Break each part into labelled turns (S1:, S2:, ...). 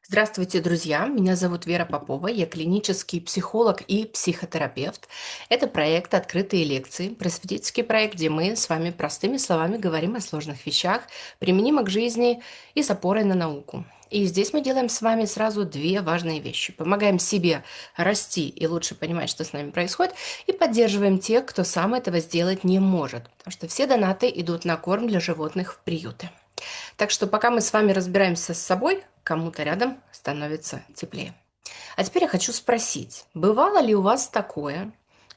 S1: Здравствуйте, друзья! Меня зовут Вера Попова, я клинический психолог и психотерапевт. Это проект «Открытые лекции», просветительский проект, где мы с вами простыми словами говорим о сложных вещах, применимых к жизни и с опорой на науку. И здесь мы делаем с вами сразу две важные вещи. Помогаем себе расти и лучше понимать, что с нами происходит, и поддерживаем тех, кто сам этого сделать не может, потому что все донаты идут на корм для животных в приюты. Так что пока мы с вами разбираемся с собой, кому-то рядом становится теплее. А теперь я хочу спросить, бывало ли у вас такое,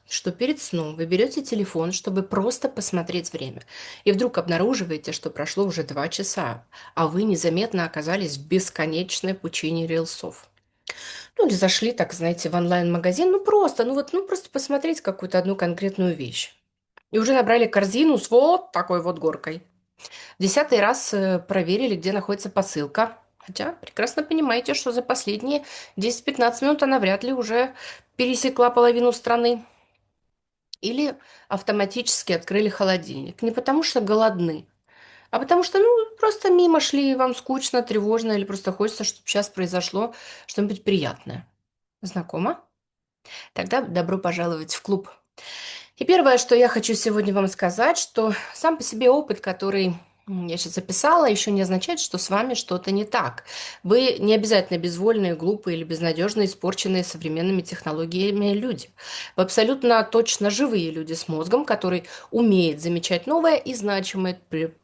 S1: что перед сном вы берете телефон, чтобы просто посмотреть время, и вдруг обнаруживаете, что прошло уже 2 часа, а вы незаметно оказались в бесконечной пучине рилсов? Ну или зашли, так знаете, в онлайн-магазин, просто посмотреть какую-то одну конкретную вещь. И уже набрали корзину с вот такой вот горкой. В 10-й раз проверили, где находится посылка. Хотя прекрасно понимаете, что за последние 10-15 минут она вряд ли уже пересекла половину страны. Или автоматически открыли холодильник. Не потому что голодны, а потому что, просто мимо шли, и вам скучно, тревожно, или просто хочется, чтобы сейчас произошло что-нибудь приятное. Знакомо? Тогда добро пожаловать в клуб. И первое, что я хочу сегодня вам сказать, что сам по себе опыт, который я сейчас записала, еще не означает, что с вами что-то не так. Вы не обязательно безвольные, глупые или безнадежно испорченные современными технологиями люди. Вы абсолютно точно живые люди с мозгом, который умеет замечать новое и значимое,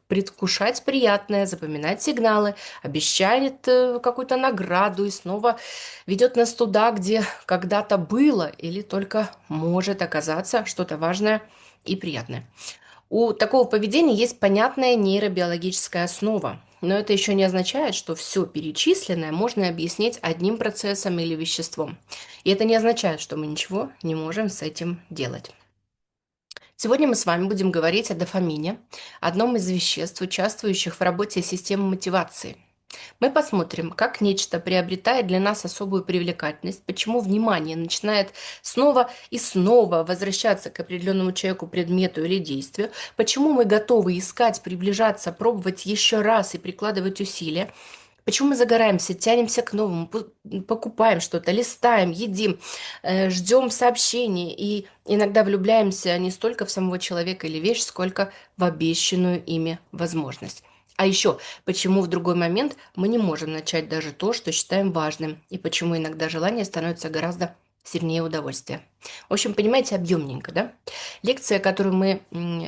S1: предвкушать приятное, запоминать сигналы, обещает какую-то награду и снова ведет нас туда, где когда-то было или только может оказаться что-то важное и приятное. У такого поведения есть понятная нейробиологическая основа, но это еще не означает, что все перечисленное можно объяснить одним процессом или веществом. И это не означает, что мы ничего не можем с этим делать. Сегодня мы с вами будем говорить о дофамине, одном из веществ, участвующих в работе системы мотивации. Мы посмотрим, как нечто приобретает для нас особую привлекательность, почему внимание начинает снова и снова возвращаться к определенному человеку, предмету или действию, почему мы готовы искать, приближаться, пробовать еще раз и прикладывать усилия, почему мы загораемся, тянемся к новому, покупаем что-то, листаем, едим, ждем сообщений и иногда влюбляемся не столько в самого человека или вещь, сколько в обещанную ими возможность. А еще, почему в другой момент мы не можем начать даже то, что считаем важным, и почему иногда желание становится гораздо сильнее удовольствия. В общем, понимаете, объемненько, да? Лекция, которую мы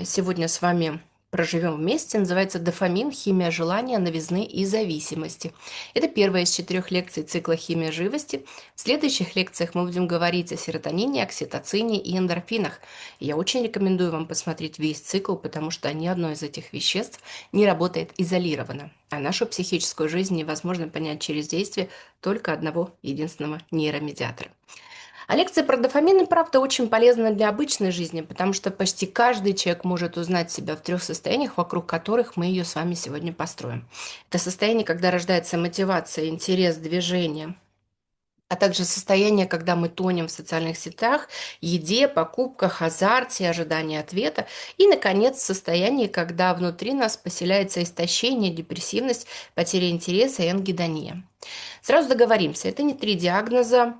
S1: сегодня с вами проживем вместе, называется «Дофамин. Химия желания, новизны и зависимости». Это первая из 4 лекций цикла «Химия живости». В следующих лекциях мы будем говорить о серотонине, окситоцине и эндорфинах. И я очень рекомендую вам посмотреть весь цикл, потому что ни одно из этих веществ не работает изолированно. А нашу психическую жизнь невозможно понять через действие только одного единственного нейромедиатора. А лекция про дофамин и правда очень полезна для обычной жизни, потому что почти каждый человек может узнать себя в 3 состояниях, вокруг которых мы ее с вами сегодня построим. Это состояние, когда рождается мотивация, интерес, движение, а также состояние, когда мы тонем в социальных сетях, еде, покупках, азарте, ожидании ответа. И, наконец, состояние, когда внутри нас поселяется истощение, депрессивность, потеря интереса и ангидония. Сразу договоримся, это не 3 диагноза.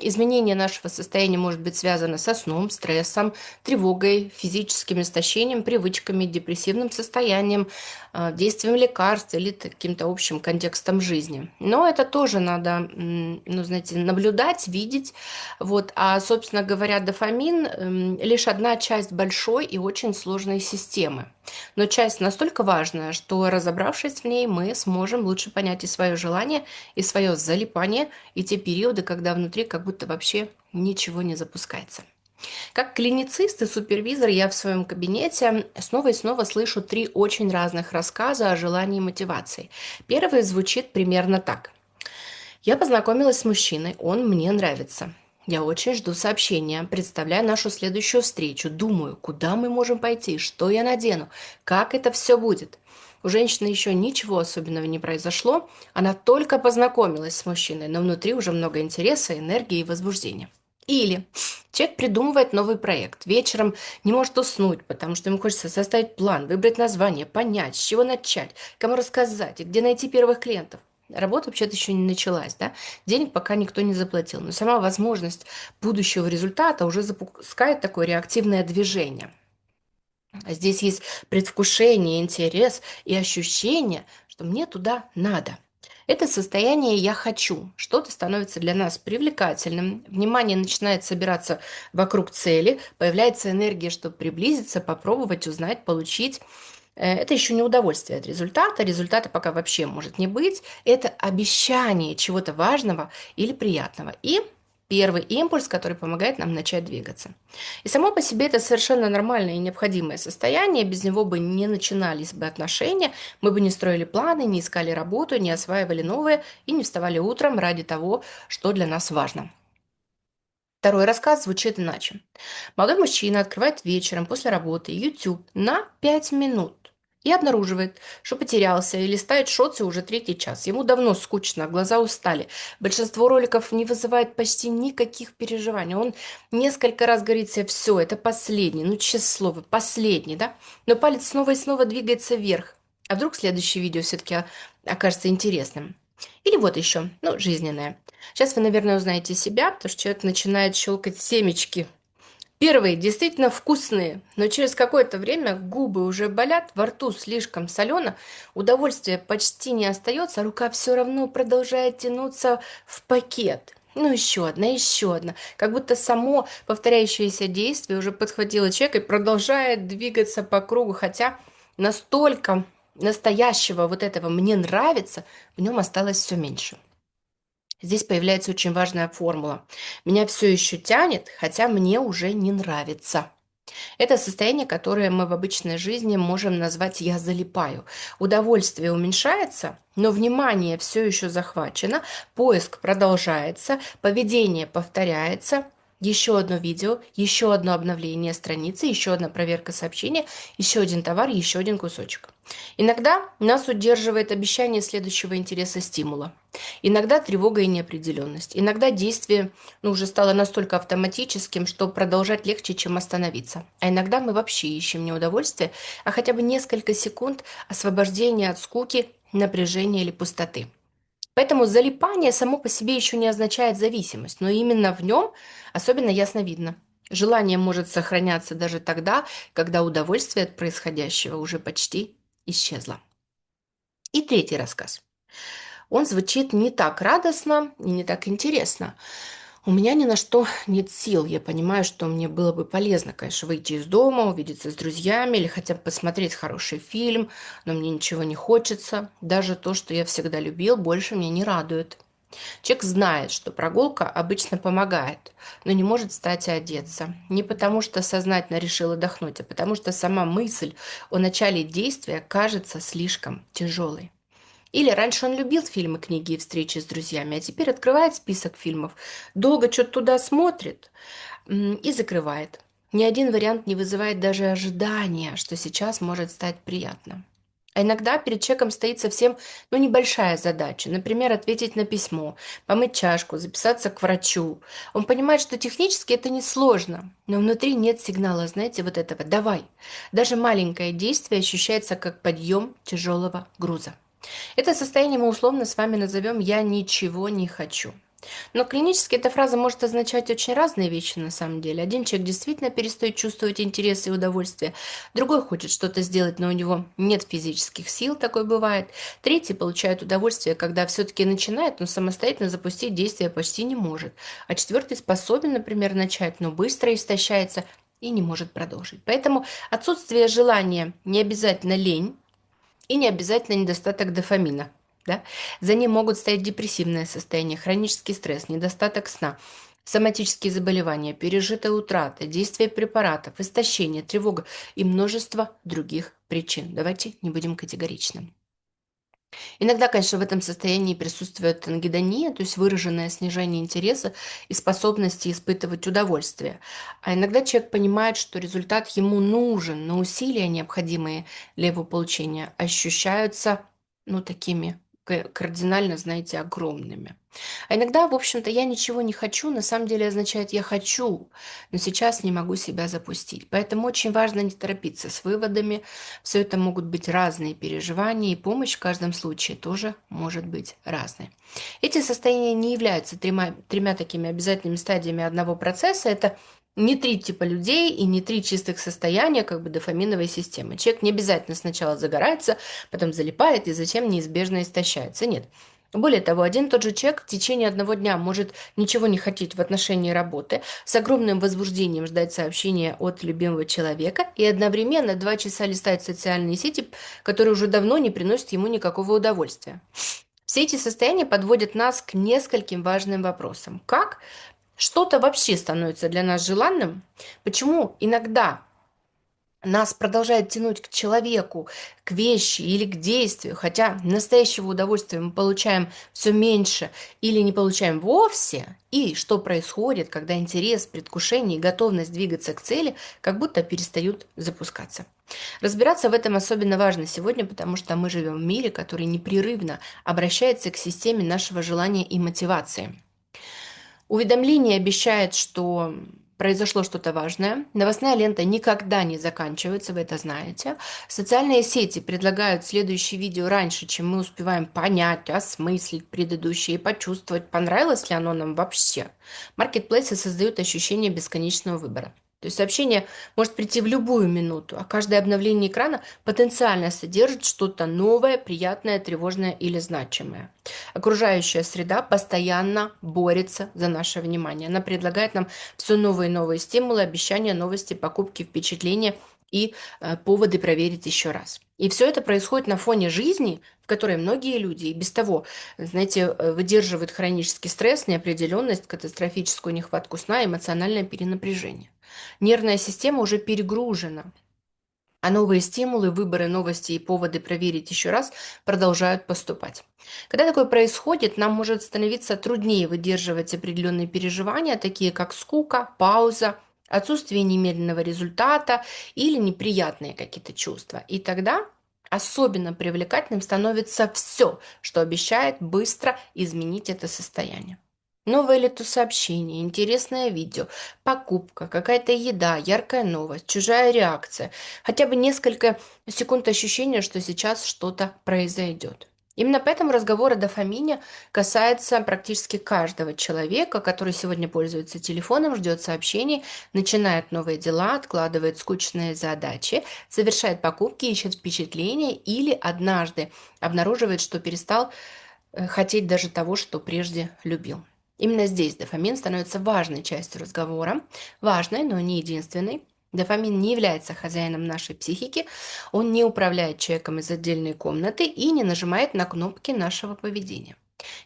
S1: Изменение нашего состояния может быть связано со сном, стрессом, тревогой, физическим истощением, привычками, депрессивным состоянием, действием лекарств или каким-то общим контекстом жизни. Но это тоже надо, знаете, наблюдать, видеть. Вот. А, собственно говоря, дофамин лишь одна часть большой и очень сложной системы. Но часть настолько важная, что, разобравшись в ней, мы сможем лучше понять и свое желание, и свое залипание, и те периоды, когда внутри как будто вообще ничего не запускается. Как клиницист и супервизор я в своем кабинете снова и снова слышу 3 очень разных рассказа о желании и мотивации. Первый звучит примерно так. Я познакомилась с мужчиной, он мне нравится. Я очень жду сообщения, представляю нашу следующую встречу, думаю, куда мы можем пойти, что я надену, как это все будет. У женщины еще ничего особенного не произошло, она только познакомилась с мужчиной, но внутри уже много интереса, энергии и возбуждения. Или человек придумывает новый проект, вечером не может уснуть, потому что ему хочется составить план, выбрать название, понять, с чего начать, кому рассказать и где найти первых клиентов. Работа вообще-то еще не началась, да, денег пока никто не заплатил, но сама возможность будущего результата уже запускает такое реактивное движение. А здесь есть предвкушение, интерес и ощущение, что мне туда надо. Это состояние «я хочу». Что-то становится для нас привлекательным, внимание начинает собираться вокруг цели, появляется энергия, чтобы приблизиться, попробовать, узнать, получить. Это еще не удовольствие от результата. Результата пока вообще может не быть. Это обещание чего-то важного или приятного. И первый импульс, который помогает нам начать двигаться. И само по себе это совершенно нормальное и необходимое состояние. Без него бы не начинались бы отношения, мы бы не строили планы, не искали работу, не осваивали новые и не вставали утром ради того, что для нас важно. Второй рассказ звучит иначе. Молодой мужчина открывает вечером после работы YouTube на 5 минут и обнаруживает, что потерялся и листает шоцы уже третий час. Ему давно скучно, глаза устали. Большинство роликов не вызывает почти никаких переживаний. Он несколько раз говорит себе: все, это последний, ну, честное слово, последний, да? Но палец снова и снова двигается вверх. А вдруг следующее видео все-таки окажется интересным? Или вот еще, ну, жизненное. Сейчас вы, наверное, узнаете себя, потому что человек начинает щелкать семечки. Первые действительно вкусные, но через какое-то время губы уже болят, во рту слишком солено, удовольствия почти не остается, а рука все равно продолжает тянуться в пакет. Ну, еще одна, еще одна. Как будто само повторяющееся действие уже подхватило человека и продолжает двигаться по кругу, хотя настолько настоящего вот этого «мне нравится» в нем осталось все меньше. Здесь появляется очень важная формула. Меня все еще тянет, хотя мне уже не нравится. Это состояние, которое мы в обычной жизни можем назвать «я залипаю». Удовольствие уменьшается, но внимание все еще захвачено, поиск продолжается, поведение повторяется. Еще одно видео, еще одно обновление страницы, еще одна проверка сообщения, еще один товар, еще один кусочек. Иногда нас удерживает обещание следующего интереса стимула. Иногда тревога и неопределенность. Иногда действие уже стало настолько автоматическим, что продолжать легче, чем остановиться. А иногда мы вообще ищем не удовольствие, а хотя бы несколько секунд освобождения от скуки, напряжения или пустоты. Поэтому залипание само по себе еще не означает зависимость, но именно в нем особенно ясно видно. Желание может сохраняться даже тогда, когда удовольствие от происходящего уже почти исчезло. И третий рассказ. Он звучит не так радостно и не так интересно. У меня ни на что нет сил. Я понимаю, что мне было бы полезно, конечно, выйти из дома, увидеться с друзьями или хотя бы посмотреть хороший фильм, но мне ничего не хочется. Даже то, что я всегда любил, больше меня не радует. Человек знает, что прогулка обычно помогает, но не может встать и одеться. Не потому, что сознательно решил отдохнуть, а потому что сама мысль о начале действия кажется слишком тяжелой. Или раньше он любил фильмы, книги и встречи с друзьями, а теперь открывает список фильмов, долго что-то туда смотрит и закрывает. Ни один вариант не вызывает даже ожидания, что сейчас может стать приятно. А иногда перед человеком стоит совсем, небольшая задача. Например, ответить на письмо, помыть чашку, записаться к врачу. Он понимает, что технически это несложно, но внутри нет сигнала, знаете, вот этого «давай». Даже маленькое действие ощущается как подъем тяжелого груза. Это состояние мы условно с вами назовем «я ничего не хочу». Но клинически эта фраза может означать очень разные вещи на самом деле. Один человек действительно перестает чувствовать интерес и удовольствие, другой хочет что-то сделать, но у него нет физических сил, такое бывает. Третий получает удовольствие, когда все-таки начинает, но самостоятельно запустить действие почти не может. А четвертый способен, например, начать, но быстро истощается и не может продолжить. Поэтому отсутствие желания не обязательно лень, и не обязательно недостаток дофамина. Да? За ним могут стоять депрессивное состояние, хронический стресс, недостаток сна, соматические заболевания, пережитая утрата, действие препаратов, истощение, тревога и множество других причин. Давайте не будем категоричным. Иногда, конечно, в этом состоянии присутствует ангидония, то есть выраженное снижение интереса и способности испытывать удовольствие. А иногда человек понимает, что результат ему нужен, но усилия, необходимые для его получения, ощущаются, такими кардинально, знаете, огромными. А иногда, в общем-то, я ничего не хочу, на самом деле означает я хочу, но сейчас не могу себя запустить. Поэтому очень важно не торопиться с выводами. Все это могут быть разные переживания, и помощь в каждом случае тоже может быть разной. Эти состояния не являются тремя такими обязательными стадиями одного процесса. Это не три типа людей и не три чистых состояния как бы дофаминовой системы. Человек не обязательно сначала загорается, потом залипает и затем неизбежно истощается. Нет. Более того, один и тот же человек в течение одного дня может ничего не хотеть в отношении работы, с огромным возбуждением ждать сообщения от любимого человека и одновременно 2 часа листать социальные сети, которые уже давно не приносят ему никакого удовольствия. Все эти состояния подводят нас к нескольким важным вопросам. Как что-то вообще становится для нас желанным? Почему иногда нас продолжает тянуть к человеку, к вещи или к действию, хотя настоящего удовольствия мы получаем все меньше или не получаем вовсе, и что происходит, когда интерес, предвкушение и готовность двигаться к цели как будто перестают запускаться. Разбираться в этом особенно важно сегодня, потому что мы живем в мире, который непрерывно обращается к системе нашего желания и мотивации. Уведомление обещает, что произошло что-то важное. Новостная лента никогда не заканчивается, вы это знаете. Социальные сети предлагают следующее видео раньше, чем мы успеваем понять, осмыслить предыдущее и почувствовать, понравилось ли оно нам вообще. Маркетплейсы создают ощущение бесконечного выбора. То есть сообщение может прийти в любую минуту, а каждое обновление экрана потенциально содержит что-то новое, приятное, тревожное или значимое. Окружающая среда постоянно борется за наше внимание. Она предлагает нам все новые и новые стимулы, обещания, новости, покупки, впечатления и поводы проверить еще раз. И все это происходит на фоне жизни, в которой многие люди и без того, знаете, выдерживают хронический стресс, неопределенность, катастрофическую нехватку сна, эмоциональное перенапряжение. Нервная система уже перегружена, а новые стимулы, выборы, новости и поводы проверить еще раз продолжают поступать. Когда такое происходит, нам может становиться труднее выдерживать определенные переживания, такие как скука, пауза, отсутствие немедленного результата или неприятные какие-то чувства. И тогда особенно привлекательным становится все, что обещает быстро изменить это состояние. Новое ли то сообщение, интересное видео, покупка, какая-то еда, яркая новость, чужая реакция, хотя бы несколько секунд ощущения, что сейчас что-то произойдет. Именно поэтому разговор о дофамине касается практически каждого человека, который сегодня пользуется телефоном, ждет сообщений, начинает новые дела, откладывает скучные задачи, совершает покупки, ищет впечатления или однажды обнаруживает, что перестал хотеть даже того, что прежде любил. Именно здесь дофамин становится важной частью разговора, важной, но не единственной. Дофамин не является хозяином нашей психики, он не управляет человеком из отдельной комнаты и не нажимает на кнопки нашего поведения.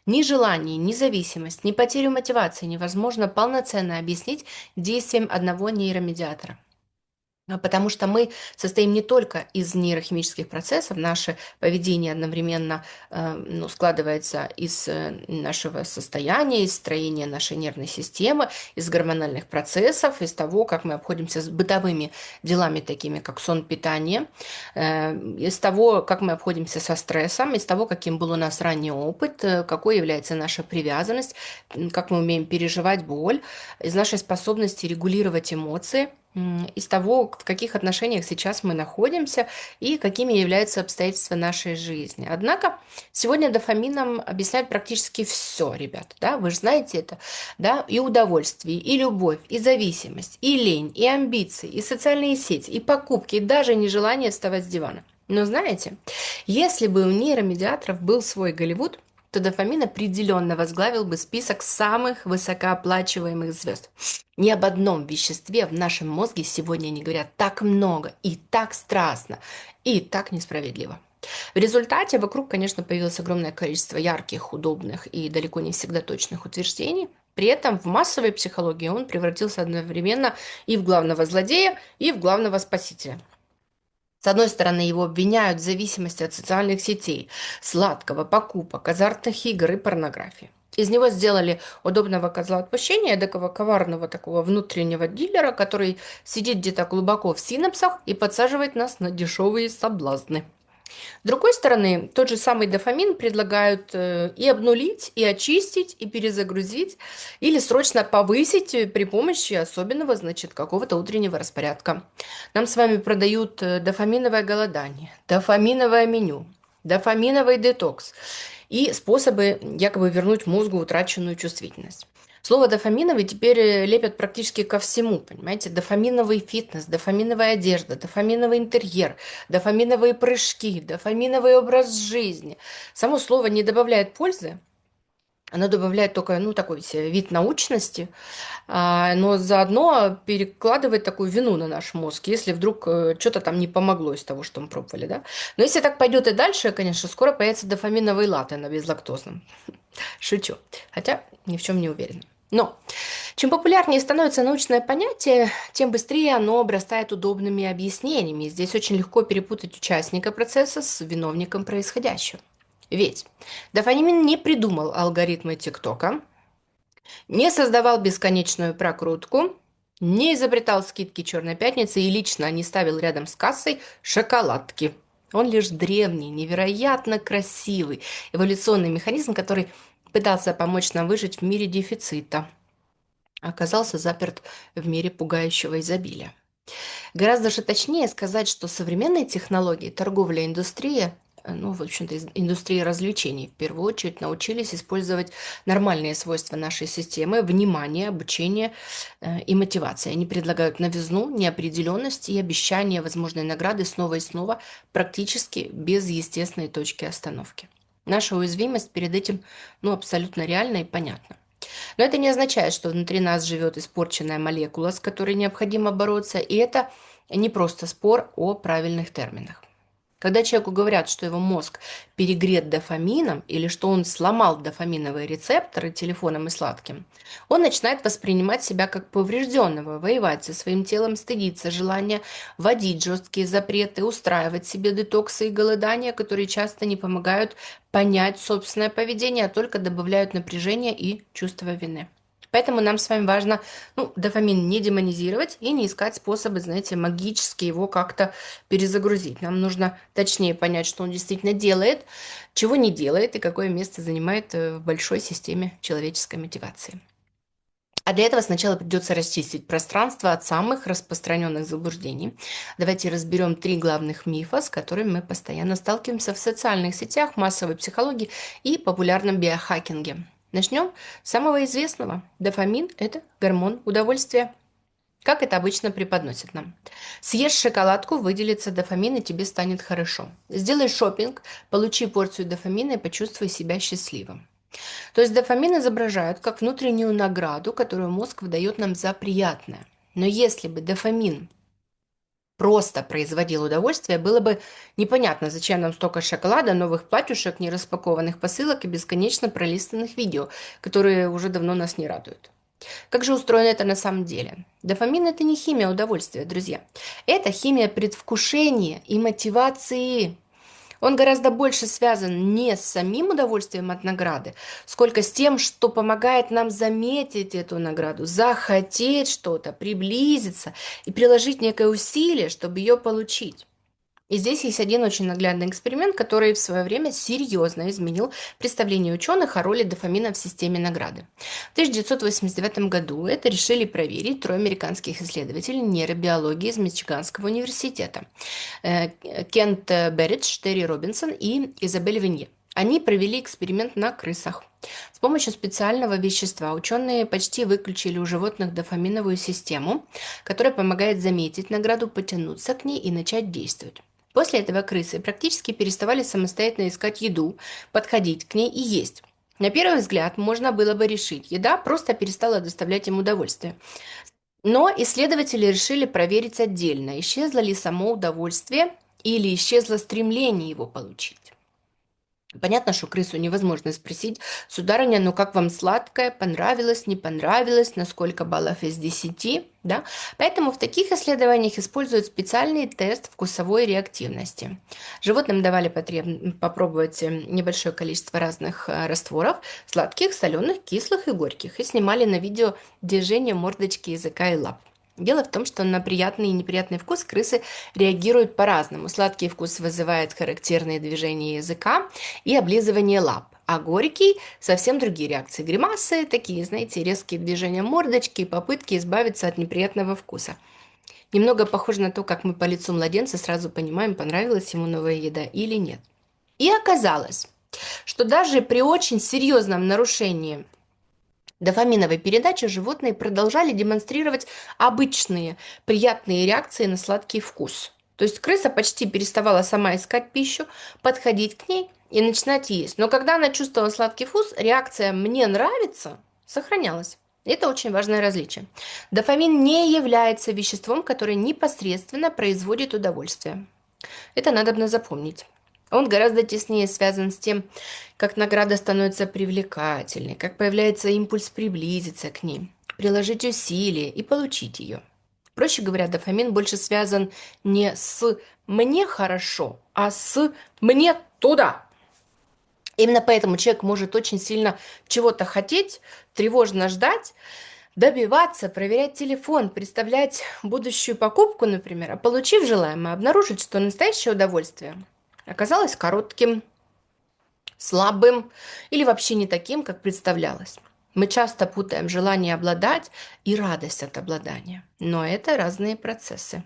S1: Ни желание, ни зависимость, ни потерю мотивации невозможно полноценно объяснить действием одного нейромедиатора. Потому что мы состоим не только из нейрохимических процессов, наше поведение одновременно складывается из нашего состояния, из строения нашей нервной системы, из гормональных процессов, из того, как мы обходимся с бытовыми делами, такими как сон, питание, из того, как мы обходимся со стрессом, из того, каким был у нас ранний опыт, какой является наша привязанность, как мы умеем переживать боль, из нашей способности регулировать эмоции, из того, в каких отношениях сейчас мы находимся и какими являются обстоятельства нашей жизни. Однако сегодня дофамином объясняют практически все, ребята, да, вы же знаете это, да, и удовольствие, и любовь, и зависимость, и лень, и амбиции, и социальные сети, и покупки, и даже нежелание вставать с дивана. Но знаете, если бы у нейромедиаторов был свой Голливуд, то дофамин определенно возглавил бы список самых высокооплачиваемых звезд. Ни об одном веществе в нашем мозге сегодня не говорят так много и так страстно, и так несправедливо. В результате вокруг, конечно, появилось огромное количество ярких, удобных и далеко не всегда точных утверждений. При этом в массовой психологии он превратился одновременно и в главного злодея, и в главного спасителя. С одной стороны, его обвиняют в зависимости от социальных сетей, сладкого, покупок, азартных игр и порнографии. Из него сделали удобного козла отпущения, такого коварного такого внутреннего дилера, который сидит где-то глубоко в синапсах и подсаживает нас на дешевые соблазны. С другой стороны, тот же самый дофамин предлагают и обнулить, и очистить, и перезагрузить, или срочно повысить при помощи особенного, значит, какого-то утреннего распорядка. Нам с вами продают дофаминовое голодание, дофаминовое меню, дофаминовый детокс и способы якобы вернуть мозгу утраченную чувствительность. Слово дофаминовый теперь лепят практически ко всему, понимаете? Дофаминовый фитнес, дофаминовая одежда, дофаминовый интерьер, дофаминовые прыжки, дофаминовый образ жизни. Само слово не добавляет пользы, оно добавляет только, ну, такой себе вид научности, но заодно перекладывает такую вину на наш мозг, если вдруг что-то там не помогло из того, что мы пробовали, да. Но если так пойдет и дальше, конечно, скоро появится дофаминовый латте на безлактозном. Шучу. Хотя ни в чем не уверена. Но чем популярнее становится научное понятие, тем быстрее оно обрастает удобными объяснениями. Здесь очень легко перепутать участника процесса с виновником происходящего. Ведь дофамин не придумал алгоритмы ТикТока, не создавал бесконечную прокрутку, не изобретал скидки Черной пятницы и лично не ставил рядом с кассой шоколадки. Он лишь древний, невероятно красивый эволюционный механизм, который пытался помочь нам выжить в мире дефицита, оказался заперт в мире пугающего изобилия. Гораздо же точнее сказать, что современные технологии, торговля, индустрия, ну, в общем-то, индустрия развлечений, в первую очередь научились использовать нормальные свойства нашей системы, внимание, обучение и мотивация. Они предлагают новизну, неопределенность и обещание возможной награды снова и снова, практически без естественной точки остановки. Наша уязвимость перед этим, ну, абсолютно реальна и понятна. Но это не означает, что внутри нас живет испорченная молекула, с которой необходимо бороться, и это не просто спор о правильных терминах. Когда человеку говорят, что его мозг перегрет дофамином или что он сломал дофаминовые рецепторы телефоном и сладким, он начинает воспринимать себя как поврежденного, воевать со своим телом, стыдиться желания вводить жесткие запреты, устраивать себе детоксы и голодания, которые часто не помогают понять собственное поведение, а только добавляют напряжения и чувство вины. Поэтому нам с вами важно, ну, дофамин не демонизировать и не искать способы, знаете, магически его как-то перезагрузить. Нам нужно точнее понять, что он действительно делает, чего не делает и какое место занимает в большой системе человеческой мотивации. А для этого сначала придется расчистить пространство от самых распространенных заблуждений. Давайте разберем 3 главных мифа, с которыми мы постоянно сталкиваемся в социальных сетях, массовой психологии и популярном биохакинге. Начнем с самого известного. Дофамин – это гормон удовольствия. Как это обычно преподносят нам? Съешь шоколадку, выделится дофамин, и тебе станет хорошо. Сделай шопинг, получи порцию дофамина и почувствуй себя счастливым. То есть дофамин изображают как внутреннюю награду, которую мозг выдает нам за приятное. Но если бы дофамин просто производил удовольствие, было бы непонятно, зачем нам столько шоколада, новых платьюшек, нераспакованных посылок и бесконечно пролистанных видео, которые уже давно нас не радуют. Как же устроено это на самом деле? Дофамин – это не химия удовольствия, друзья. Это химия предвкушения и мотивации. Он гораздо больше связан не с самим удовольствием от награды, сколько с тем, что помогает нам заметить эту награду, захотеть что-то, приблизиться и приложить некое усилие, чтобы ее получить. И здесь есть один очень наглядный эксперимент, который в свое время серьезно изменил представление ученых о роли дофамина в системе награды. В 1989 году это решили проверить 3 американских исследователей нейробиологии из Мичиганского университета. Кент Берридж, Терри Робинсон и Изабель Винье. Они провели эксперимент на крысах. С помощью специального вещества ученые почти выключили у животных дофаминовую систему, которая помогает заметить награду, потянуться к ней и начать действовать. После этого крысы практически переставали самостоятельно искать еду, подходить к ней и есть. На первый взгляд можно было бы решить, еда просто перестала доставлять им удовольствие. Но исследователи решили проверить отдельно, исчезло ли само удовольствие или исчезло стремление его получить. Понятно, что крысу невозможно спросить: сударыня, ну как вам сладкое, понравилось, не понравилось, на сколько баллов из 10, да? Поэтому в таких исследованиях используют специальный тест вкусовой реактивности. Животным давали попробовать небольшое количество разных растворов, сладких, соленых, кислых и горьких, и снимали на видео движение мордочки, языка и лап. Дело в том, что на приятный и неприятный вкус крысы реагируют по-разному. Сладкий вкус вызывает характерные движения языка и облизывание лап, а горький – совсем другие реакции. Гримасы, такие, знаете, резкие движения мордочки и попытки избавиться от неприятного вкуса. Немного похоже на то, как мы по лицу младенца сразу понимаем, понравилась ему новая еда или нет. И оказалось, что даже при очень серьезном нарушении дофаминовой передачи животные продолжали демонстрировать обычные приятные реакции на сладкий вкус. То есть крыса почти переставала сама искать пищу, подходить к ней и начинать есть. Но когда она чувствовала сладкий вкус, реакция «мне нравится» сохранялась. Это очень важное различие. Дофамин не является веществом, которое непосредственно производит удовольствие. Это надо запомнить. Он гораздо теснее связан с тем, как награда становится привлекательной, как появляется импульс приблизиться к ней, приложить усилия и получить ее. Проще говоря, дофамин больше связан не с «мне хорошо», а с «мне туда». Именно поэтому человек может очень сильно чего-то хотеть, тревожно ждать, добиваться, проверять телефон, представлять будущую покупку, например, а получив желаемое, обнаружить, что настоящее удовольствие оказалось коротким, слабым или вообще не таким, как представлялось. Мы часто путаем желание обладать и радость от обладания, но это разные процессы.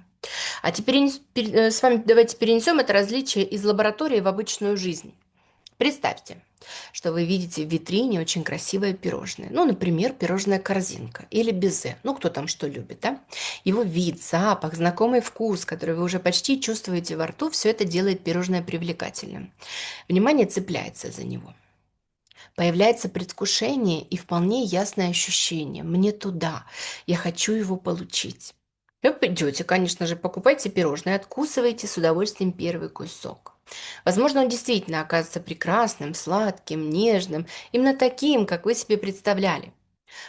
S1: А теперь с вами давайте перенесем это различие из лаборатории в обычную жизнь. Представьте, что вы видите в витрине очень красивое пирожное. Ну, например, пирожная корзинка или безе. Ну, кто там что любит, да? Его вид, запах, знакомый вкус, который вы уже почти чувствуете во рту, все это делает пирожное привлекательным. Внимание цепляется за него. Появляется предвкушение и вполне ясное ощущение. Мне туда. Я хочу его получить. Вы придете, конечно же, покупайте пирожное, откусывайте с удовольствием первый кусок. Возможно, он действительно окажется прекрасным, сладким, нежным, именно таким, как вы себе представляли.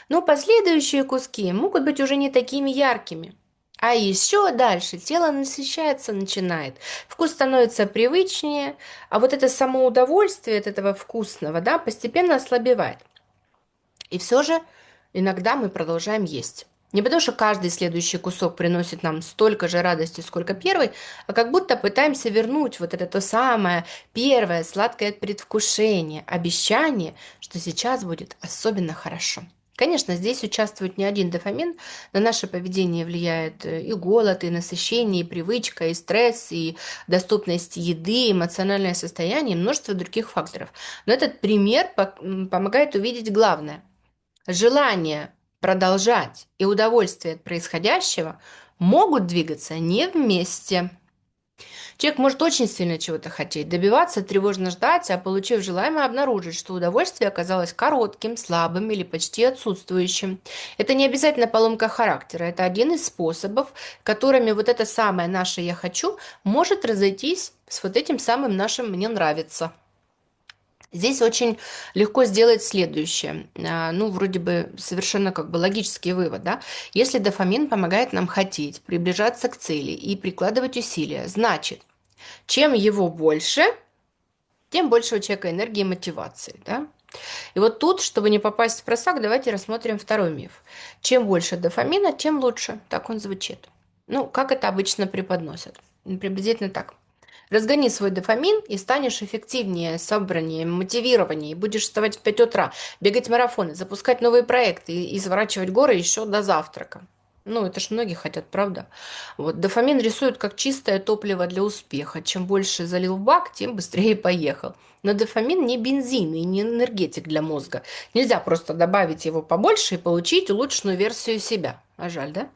S1: Но последующие куски могут быть уже не такими яркими. А еще дальше тело насыщаться начинает, вкус становится привычнее, а вот это само удовольствие от этого вкусного, да, постепенно ослабевает. И все же иногда мы продолжаем есть. Не потому, что каждый следующий кусок приносит нам столько же радости, сколько первый, а как будто пытаемся вернуть вот это то самое первое сладкое предвкушение, обещание, что сейчас будет особенно хорошо. Конечно, здесь участвует не один дофамин. На наше поведение влияет и голод, и насыщение, и привычка, и стресс, и доступность еды, эмоциональное состояние, и множество других факторов. Но этот пример помогает увидеть главное. Желание продолжать и удовольствие от происходящего могут двигаться не вместе. Человек может очень сильно чего-то хотеть, добиваться, тревожно ждать, а получив желаемое, обнаружить, что удовольствие оказалось коротким, слабым или почти отсутствующим. Это не обязательно поломка характера, это один из способов, которыми вот это самое наше «я хочу» может разойтись с вот этим самым нашим «мне нравится». Здесь очень легко сделать следующее. Ну, вроде бы совершенно как бы логический вывод, да. Если дофамин помогает нам хотеть, приближаться к цели и прикладывать усилия, значит, чем его больше, тем больше у человека энергии и мотивации, да. И вот тут, чтобы не попасть в просак, давайте рассмотрим второй миф. Чем больше дофамина, тем лучше. Так он звучит. Ну, как это обычно преподносят? Приблизительно так. Разгони свой дофамин и станешь эффективнее, собраннее, мотивированнее. Будешь вставать в 5 утра, бегать марафоны, запускать новые проекты и сворачивать горы еще до завтрака. Ну, это ж многие хотят, правда? Вот, дофамин рисуют как чистое топливо для успеха. Чем больше залил в бак, тем быстрее поехал. Но дофамин не бензин и не энергетик для мозга. Нельзя просто добавить его побольше и получить улучшенную версию себя. А жаль, да?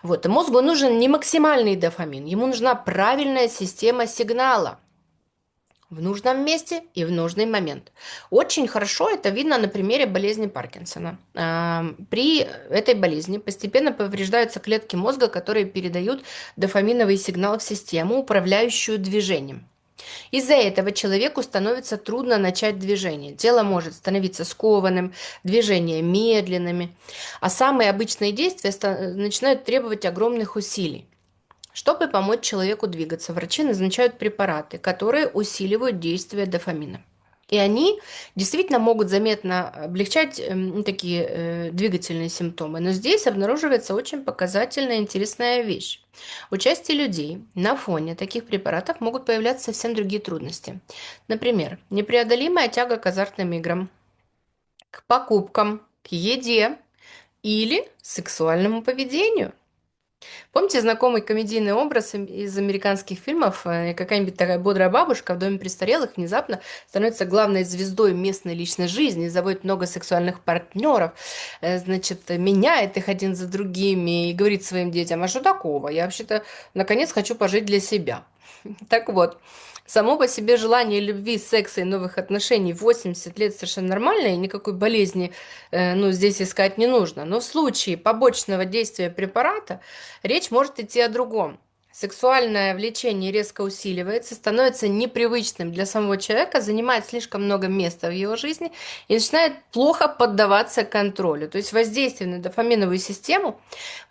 S1: Вот. И мозгу нужен не максимальный дофамин. Ему нужна правильная система сигнала в нужном месте и в нужный момент. Очень хорошо это видно на примере болезни Паркинсона. При этой болезни постепенно повреждаются клетки мозга, которые передают дофаминовый сигнал в систему, управляющую движением. Из-за этого человеку становится трудно начать движение. Тело может становиться скованным, движения медленными, а самые обычные действия начинают требовать огромных усилий. Чтобы помочь человеку двигаться, врачи назначают препараты, которые усиливают действие дофамина. И они действительно могут заметно облегчать такие двигательные симптомы. Но здесь обнаруживается очень показательная интересная вещь. У части людей на фоне таких препаратов могут появляться совсем другие трудности. Например, непреодолимая тяга к азартным играм, к покупкам, к еде или сексуальному поведению. Помните знакомый комедийный образ из американских фильмов? Какая-нибудь такая бодрая бабушка в доме престарелых внезапно становится главной звездой местной личной жизни, заводит много сексуальных партнеров, значит, меняет их один за другими и говорит своим детям: а что такого? Я вообще-то наконец хочу пожить для себя. Так вот, само по себе желание любви, секса и новых отношений в 80 лет совершенно нормально, и никакой болезни здесь искать не нужно. Но в случае побочного действия препарата речь может идти о другом. Сексуальное влечение резко усиливается, становится непривычным для самого человека, занимает слишком много места в его жизни и начинает плохо поддаваться контролю. То есть воздействие на дофаминовую систему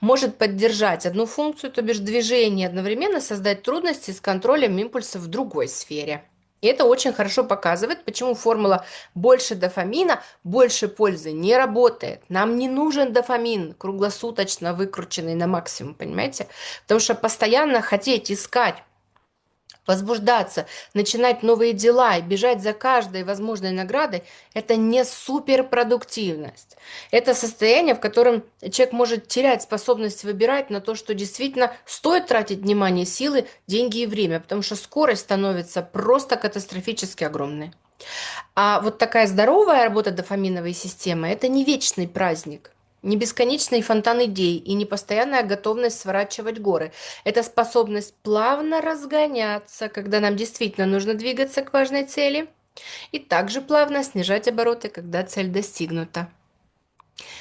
S1: может поддержать одну функцию, то бишь движение, одновременно создать трудности с контролем импульсов в другой сфере. И это очень хорошо показывает, почему формула «больше дофамина, больше пользы» не работает. Нам не нужен дофамин круглосуточно выкрученный на максимум, понимаете? Потому что постоянно хотеть, искать, возбуждаться, начинать новые дела и бежать за каждой возможной наградой — это не суперпродуктивность. Это состояние, в котором человек может терять способность выбирать на то, что действительно стоит тратить внимание, силы, деньги и время, потому что скорость становится просто катастрофически огромной. А вот такая здоровая работа дофаминовой системы — это не вечный праздник, не бесконечный фонтан идей и не постоянная готовность сворачивать горы. Это способность плавно разгоняться, когда нам действительно нужно двигаться к важной цели, и также плавно снижать обороты, когда цель достигнута.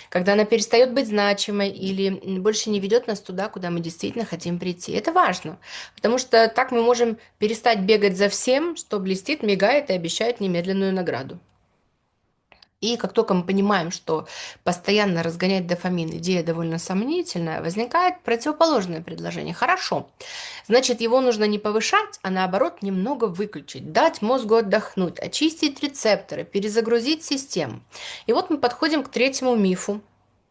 S1: Когда она перестает быть значимой или больше не ведет нас туда, куда мы действительно хотим прийти. Это важно, потому что так мы можем перестать бегать за всем, что блестит, мигает и обещает немедленную награду. И как только мы понимаем, что постоянно разгонять дофамин — идея довольно сомнительная, возникает противоположное предложение. Хорошо, значит, его нужно не повышать, а наоборот немного выключить, дать мозгу отдохнуть, очистить рецепторы, перезагрузить систему. И вот мы подходим к третьему мифу.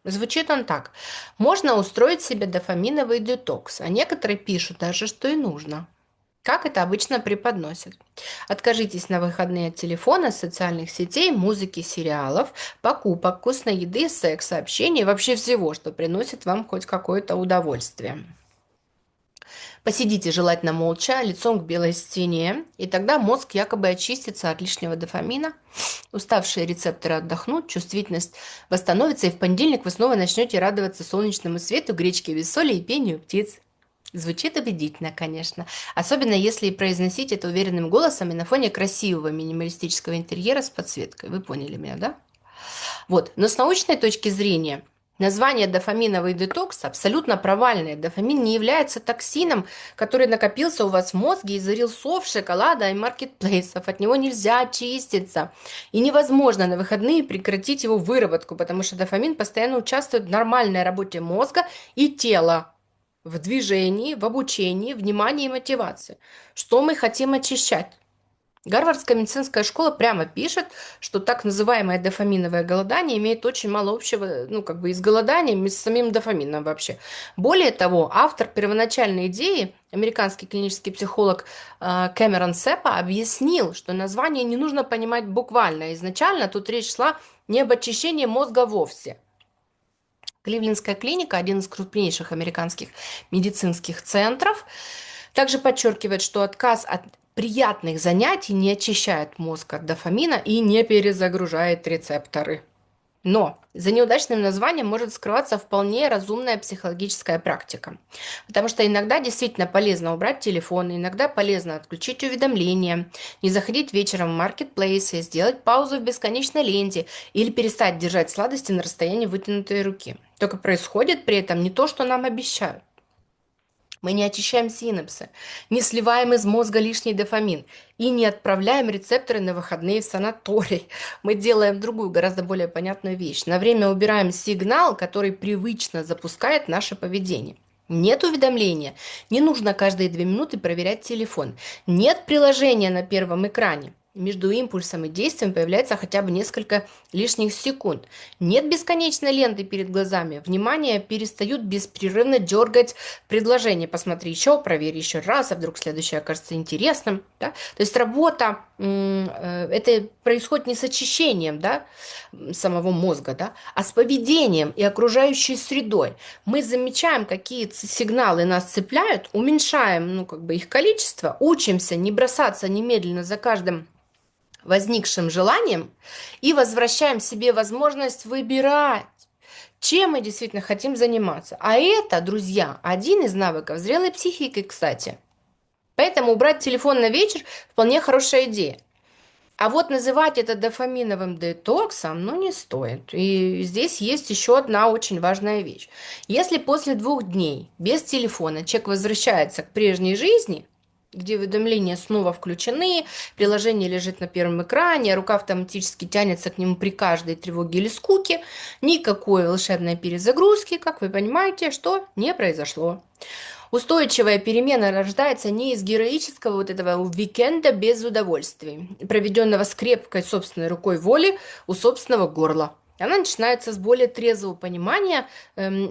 S1: Звучит он так: можно устроить себе дофаминовый детокс, а некоторые пишут даже, что и нужно. Как это обычно преподносят? Откажитесь на выходные от телефона, социальных сетей, музыки, сериалов, покупок, вкусной еды, секса, общения и вообще всего, что приносит вам хоть какое-то удовольствие. Посидите желательно молча, лицом к белой стене, и тогда мозг якобы очистится от лишнего дофамина, уставшие рецепторы отдохнут, чувствительность восстановится, и в понедельник вы снова начнете радоваться солнечному свету, гречке без соли и пению птиц. Звучит убедительно, конечно. Особенно если произносить это уверенным голосом и на фоне красивого минималистического интерьера с подсветкой. Вы поняли меня, да? Вот. Но с научной точки зрения название дофаминовый детокс абсолютно провальное. Дофамин не является токсином, который накопился у вас в мозге из-за рилсов, шоколада и маркетплейсов. От него нельзя очиститься. И невозможно на выходные прекратить его выработку, потому что дофамин постоянно участвует в нормальной работе мозга и тела, в движении, в обучении, внимании и мотивации. Что мы хотим очищать? Гарвардская медицинская школа прямо пишет, что так называемое дофаминовое голодание имеет очень мало общего, и с голоданием, и с самим дофамином вообще. Более того, автор первоначальной идеи, американский клинический психолог Кэмерон Сепа, объяснил, что название не нужно понимать буквально. Изначально тут речь шла не об очищении мозга вовсе. Кливлендская клиника, один из крупнейших американских медицинских центров, также подчеркивает, что отказ от приятных занятий не очищает мозг от дофамина и не перезагружает рецепторы. Но за неудачным названием может скрываться вполне разумная психологическая практика. Потому что иногда действительно полезно убрать телефон, иногда полезно отключить уведомления, не заходить вечером в маркетплейсы, сделать паузу в бесконечной ленте или перестать держать сладости на расстоянии вытянутой руки. Только происходит при этом не то, что нам обещают. Мы не очищаем синапсы, не сливаем из мозга лишний дофамин и не отправляем рецепторы на выходные в санаторий. Мы делаем другую, гораздо более понятную вещь. На время убираем сигнал, который привычно запускает наше поведение. Нет уведомления, не нужно каждые 2 минуты проверять телефон. Нет приложения на первом экране. между импульсом и действием появляется хотя бы несколько лишних секунд. Нет бесконечной ленты перед глазами. Внимание перестают беспрерывно дергать предложение. Посмотри еще, проверь еще раз, а вдруг следующее окажется интересным. Да? То есть работа, это происходит не с очищением, да, самого мозга, да, а с поведением и окружающей средой. Мы замечаем, какие сигналы нас цепляют, уменьшаем, ну, как бы их количество, учимся не бросаться немедленно за каждым возникшим желанием и возвращаем себе возможность выбирать, чем мы действительно хотим заниматься. А это, друзья, один из навыков зрелой психики, кстати. Поэтому убрать телефон на вечер вполне хорошая идея. А вот называть это дофаминовым детоксом, ну, не стоит. И здесь есть еще одна очень важная вещь. Если после 2 дней без телефона человек возвращается к прежней жизни, где уведомления снова включены, приложение лежит на первом экране, а рука автоматически тянется к нему при каждой тревоге или скуке, никакой волшебной перезагрузки, как вы понимаете, что не произошло. Устойчивая перемена рождается не из героического вот этого уикенда без удовольствий, проведенного с крепкой собственной рукой воли у собственного горла. Она начинается с более трезвого понимания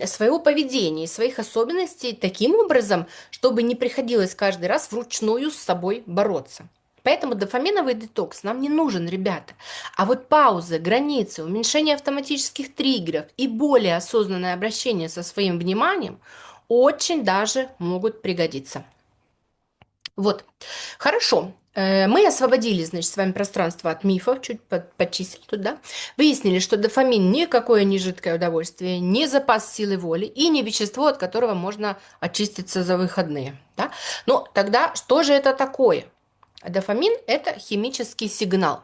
S1: своего поведения и своих особенностей таким образом, чтобы не приходилось каждый раз вручную с собой бороться. Поэтому дофаминовый детокс нам не нужен, ребята. А вот паузы, границы, уменьшение автоматических триггеров и более осознанное обращение со своим вниманием очень даже могут пригодиться. Вот, хорошо. Мы освободили, значит, с вами пространство от мифов, чуть подчистили тут, да? Выяснили, что дофамин никакое не жидкое удовольствие, не запас силы воли и не вещество, от которого можно очиститься за выходные, да? Но тогда что же это такое? Дофамин – это химический сигнал.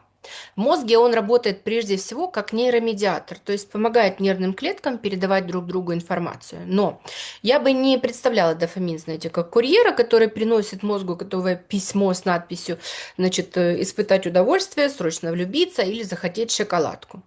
S1: В мозге он работает прежде всего как нейромедиатор, то есть помогает нервным клеткам передавать друг другу информацию. Но я бы не представляла дофамин, знаете, как курьера, который приносит мозгу готовое письмо с надписью, значит, испытать удовольствие, срочно влюбиться или захотеть шоколадку.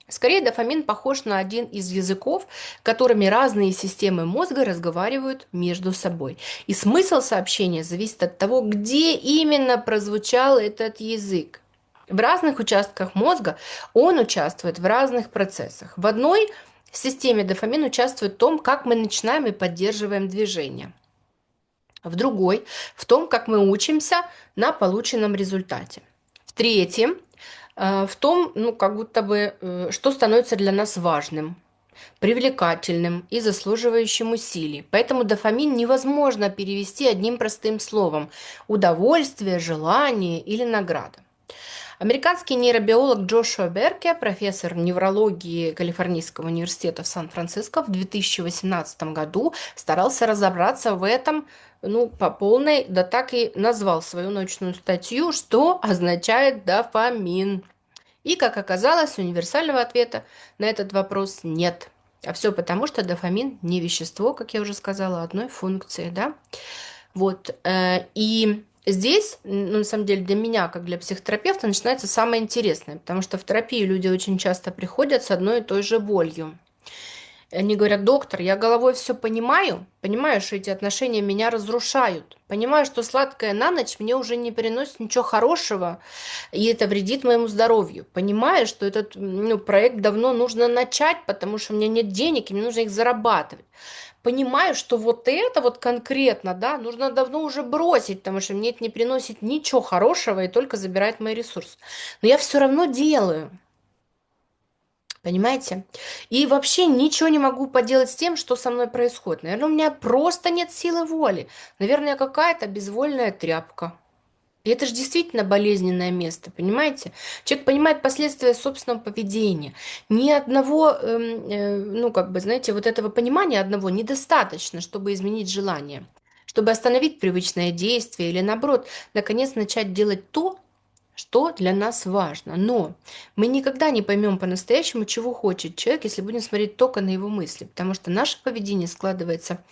S1: Скорее, дофамин похож на один из языков, которыми разные системы мозга разговаривают между собой. И смысл сообщения зависит от того, где именно прозвучал этот язык. В разных участках мозга он участвует в разных процессах. В одной системе дофамин участвует в том, как мы начинаем и поддерживаем движение. В другой – в том, как мы учимся на полученном результате. В третьем – в том, ну, как будто бы, что становится для нас важным, привлекательным и заслуживающим усилий. Поэтому дофамин невозможно перевести одним простым словом – удовольствие, желание или награда. Американский нейробиолог Джошуа Берке, профессор неврологии Калифорнийского университета в Сан-Франциско, в 2018 году старался разобраться в этом, ну, по полной, да так и назвал свою научную статью, что означает дофамин. И, как оказалось, универсального ответа на этот вопрос нет. А все потому, что дофамин не вещество, как я уже сказала, одной функции, да. Вот, и здесь, ну, на самом деле, для меня, как для психотерапевта, начинается самое интересное, потому что в терапию люди очень часто приходят с одной и той же болью. Они говорят: доктор, я головой все понимаю, что эти отношения меня разрушают, понимаю, что сладкое на ночь мне уже не приносит ничего хорошего, и это вредит моему здоровью. Понимаю, что этот, ну, проект давно нужно начать, потому что у меня нет денег, и мне нужно их зарабатывать. Понимаю, что вот это вот конкретно, да, нужно давно уже бросить, потому что мне это не приносит ничего хорошего и только забирает мои ресурсы. Но я все равно делаю. Понимаете? И вообще ничего не могу поделать с тем, что со мной происходит. Наверное, у меня просто нет силы воли. Наверное, я какая-то безвольная тряпка. И это же действительно болезненное место, понимаете? Человек понимает последствия собственного поведения. Ни одного, ну, как бы, знаете, вот этого понимания одного недостаточно, чтобы изменить желание, чтобы остановить привычное действие или, наоборот, наконец начать делать то, что для нас важно. Но мы никогда не поймем по-настоящему, чего хочет человек, если будем смотреть только на его мысли, потому что наше поведение складывается,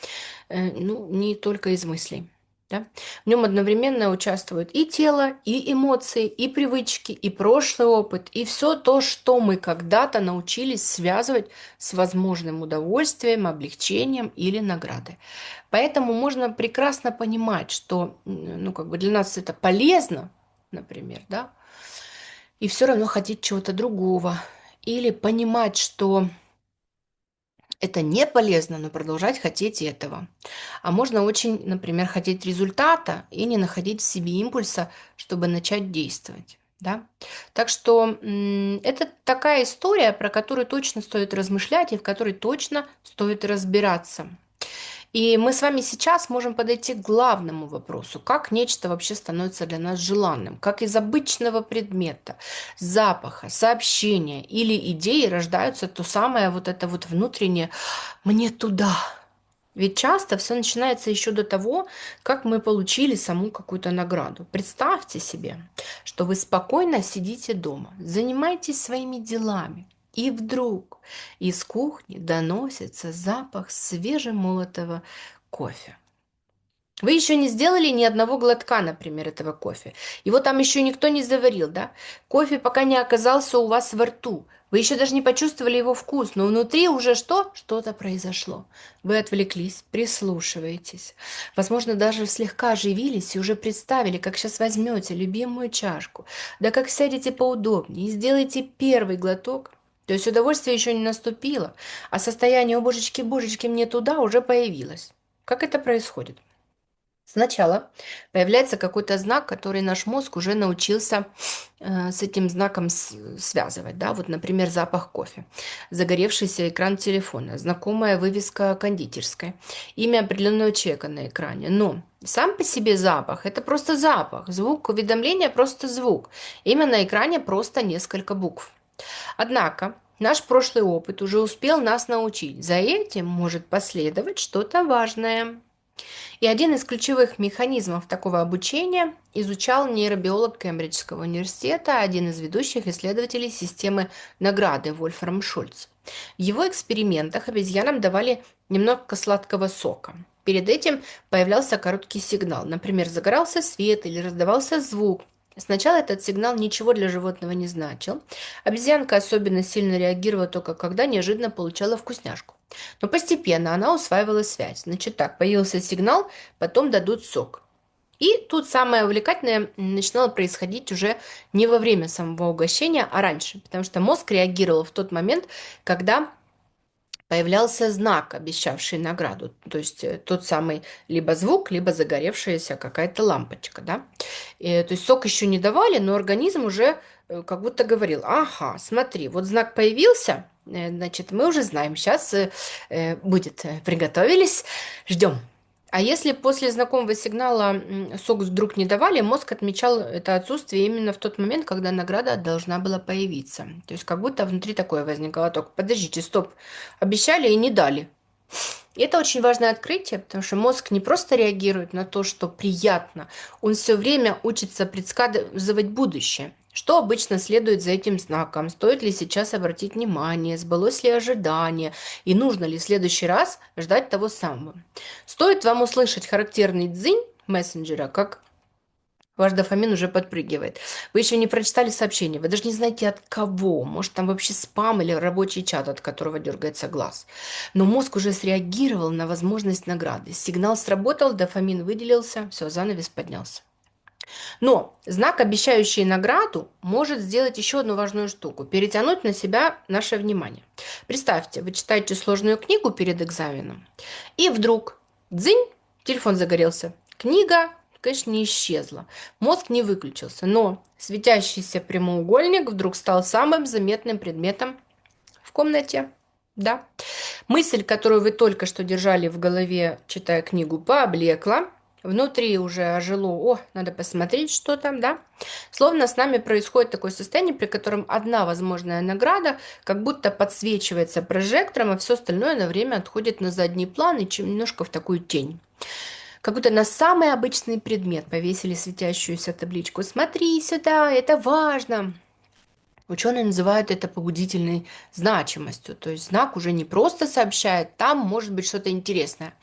S1: ну, не только из мыслей. Да? В нем одновременно участвуют и тело, и эмоции, и привычки, и прошлый опыт, и все то, что мы когда-то научились связывать с возможным удовольствием, облегчением или наградой. Поэтому можно прекрасно понимать, что, ну, как бы для нас это полезно, например, да, и все равно хотеть чего-то другого. Или понимать, что это не полезно, но продолжать хотеть этого. А можно очень, например, хотеть результата и не находить в себе импульса, чтобы начать действовать. Да? Так что это такая история, про которую точно стоит размышлять и в которой точно стоит разбираться. И мы с вами сейчас можем подойти к главному вопросу, как нечто вообще становится для нас желанным, как из обычного предмета, запаха, сообщения или идеи рождаются то самое вот это вот внутреннее «мне туда». Ведь часто все начинается еще до того, как мы получили саму какую-то награду. Представьте себе, что вы спокойно сидите дома, занимаетесь своими делами, и вдруг из кухни доносится запах свежемолотого кофе. Вы еще не сделали ни одного глотка, например, этого кофе. Его там еще никто не заварил, да? Кофе пока не оказался у вас во рту. Вы еще даже не почувствовали его вкус, но внутри уже что? Что-то произошло. Вы отвлеклись, прислушиваетесь. Возможно, даже слегка оживились и уже представили, как сейчас возьмете любимую чашку, да как сядете поудобнее и сделаете первый глоток. То есть удовольствие еще не наступило, а состояние «О, божечки, божечки, мне туда» уже появилось. Как это происходит? Сначала появляется какой-то знак, который наш мозг уже научился с этим знаком связывать. Да? Вот, например, запах кофе, загоревшийся экран телефона, знакомая вывеска кондитерской, имя определенного человека на экране. Но сам по себе запах – это просто запах, звук уведомления – просто звук, имя на экране – просто несколько букв. Однако наш прошлый опыт уже успел нас научить. За этим может последовать что-то важное. И один из ключевых механизмов такого обучения изучал нейробиолог Кембриджского университета, один из ведущих исследователей системы награды Вольфрам Шульц. В его экспериментах обезьянам давали немного сладкого сока. Перед этим появлялся короткий сигнал, например, загорался свет или раздавался звук. Сначала этот сигнал ничего для животного не значил. Обезьянка особенно сильно реагировала только когда неожиданно получала вкусняшку. Но постепенно она усваивала связь. Значит так, появился сигнал, потом дадут сок. И тут самое увлекательное начинало происходить уже не во время самого угощения, а раньше, потому что мозг реагировал в тот момент, когда появлялся знак, обещавший награду. То есть тот самый либо звук, либо загоревшаяся какая-то лампочка. Да? То есть сок еще не давали, но организм уже как будто говорил, ага, смотри, вот знак появился, значит, мы уже знаем, сейчас будет, приготовились, ждем. А если после знакомого сигнала сок вдруг не давали, мозг отмечал это отсутствие именно в тот момент, когда награда должна была появиться. То есть как будто внутри такое возникало только, подождите, стоп, обещали и не дали. И это очень важное открытие, потому что мозг не просто реагирует на то, что приятно, он все время учится предсказывать будущее. Что обычно следует за этим знаком? Стоит ли сейчас обратить внимание? Сбылось ли ожидание? И нужно ли в следующий раз ждать того самого? Стоит вам услышать характерный дзынь мессенджера, как ваш дофамин уже подпрыгивает. Вы еще не прочитали сообщение, вы даже не знаете от кого. Может, там вообще спам или рабочий чат, от которого дергается глаз. Но мозг уже среагировал на возможность награды. Сигнал сработал, дофамин выделился, все, занавес поднялся. Но знак, обещающий награду, может сделать еще одну важную штуку – перетянуть на себя наше внимание. Представьте, вы читаете сложную книгу перед экзаменом, и вдруг дзынь, телефон загорелся. Книга, конечно, не исчезла. Мозг не выключился, но светящийся прямоугольник вдруг стал самым заметным предметом в комнате. Да. Мысль, которую вы только что держали в голове, читая книгу, пооблекла. Внутри уже ожило, о, надо посмотреть, что там, да? Словно с нами происходит такое состояние, при котором одна возможная награда как будто подсвечивается прожектором, а все остальное на время отходит на задний план и немножко в такую тень. Как будто на самый обычный предмет повесили светящуюся табличку. Смотри сюда, это важно. Ученые называют это побудительной значимостью. То есть знак уже не просто сообщает, там может быть что-то интересное.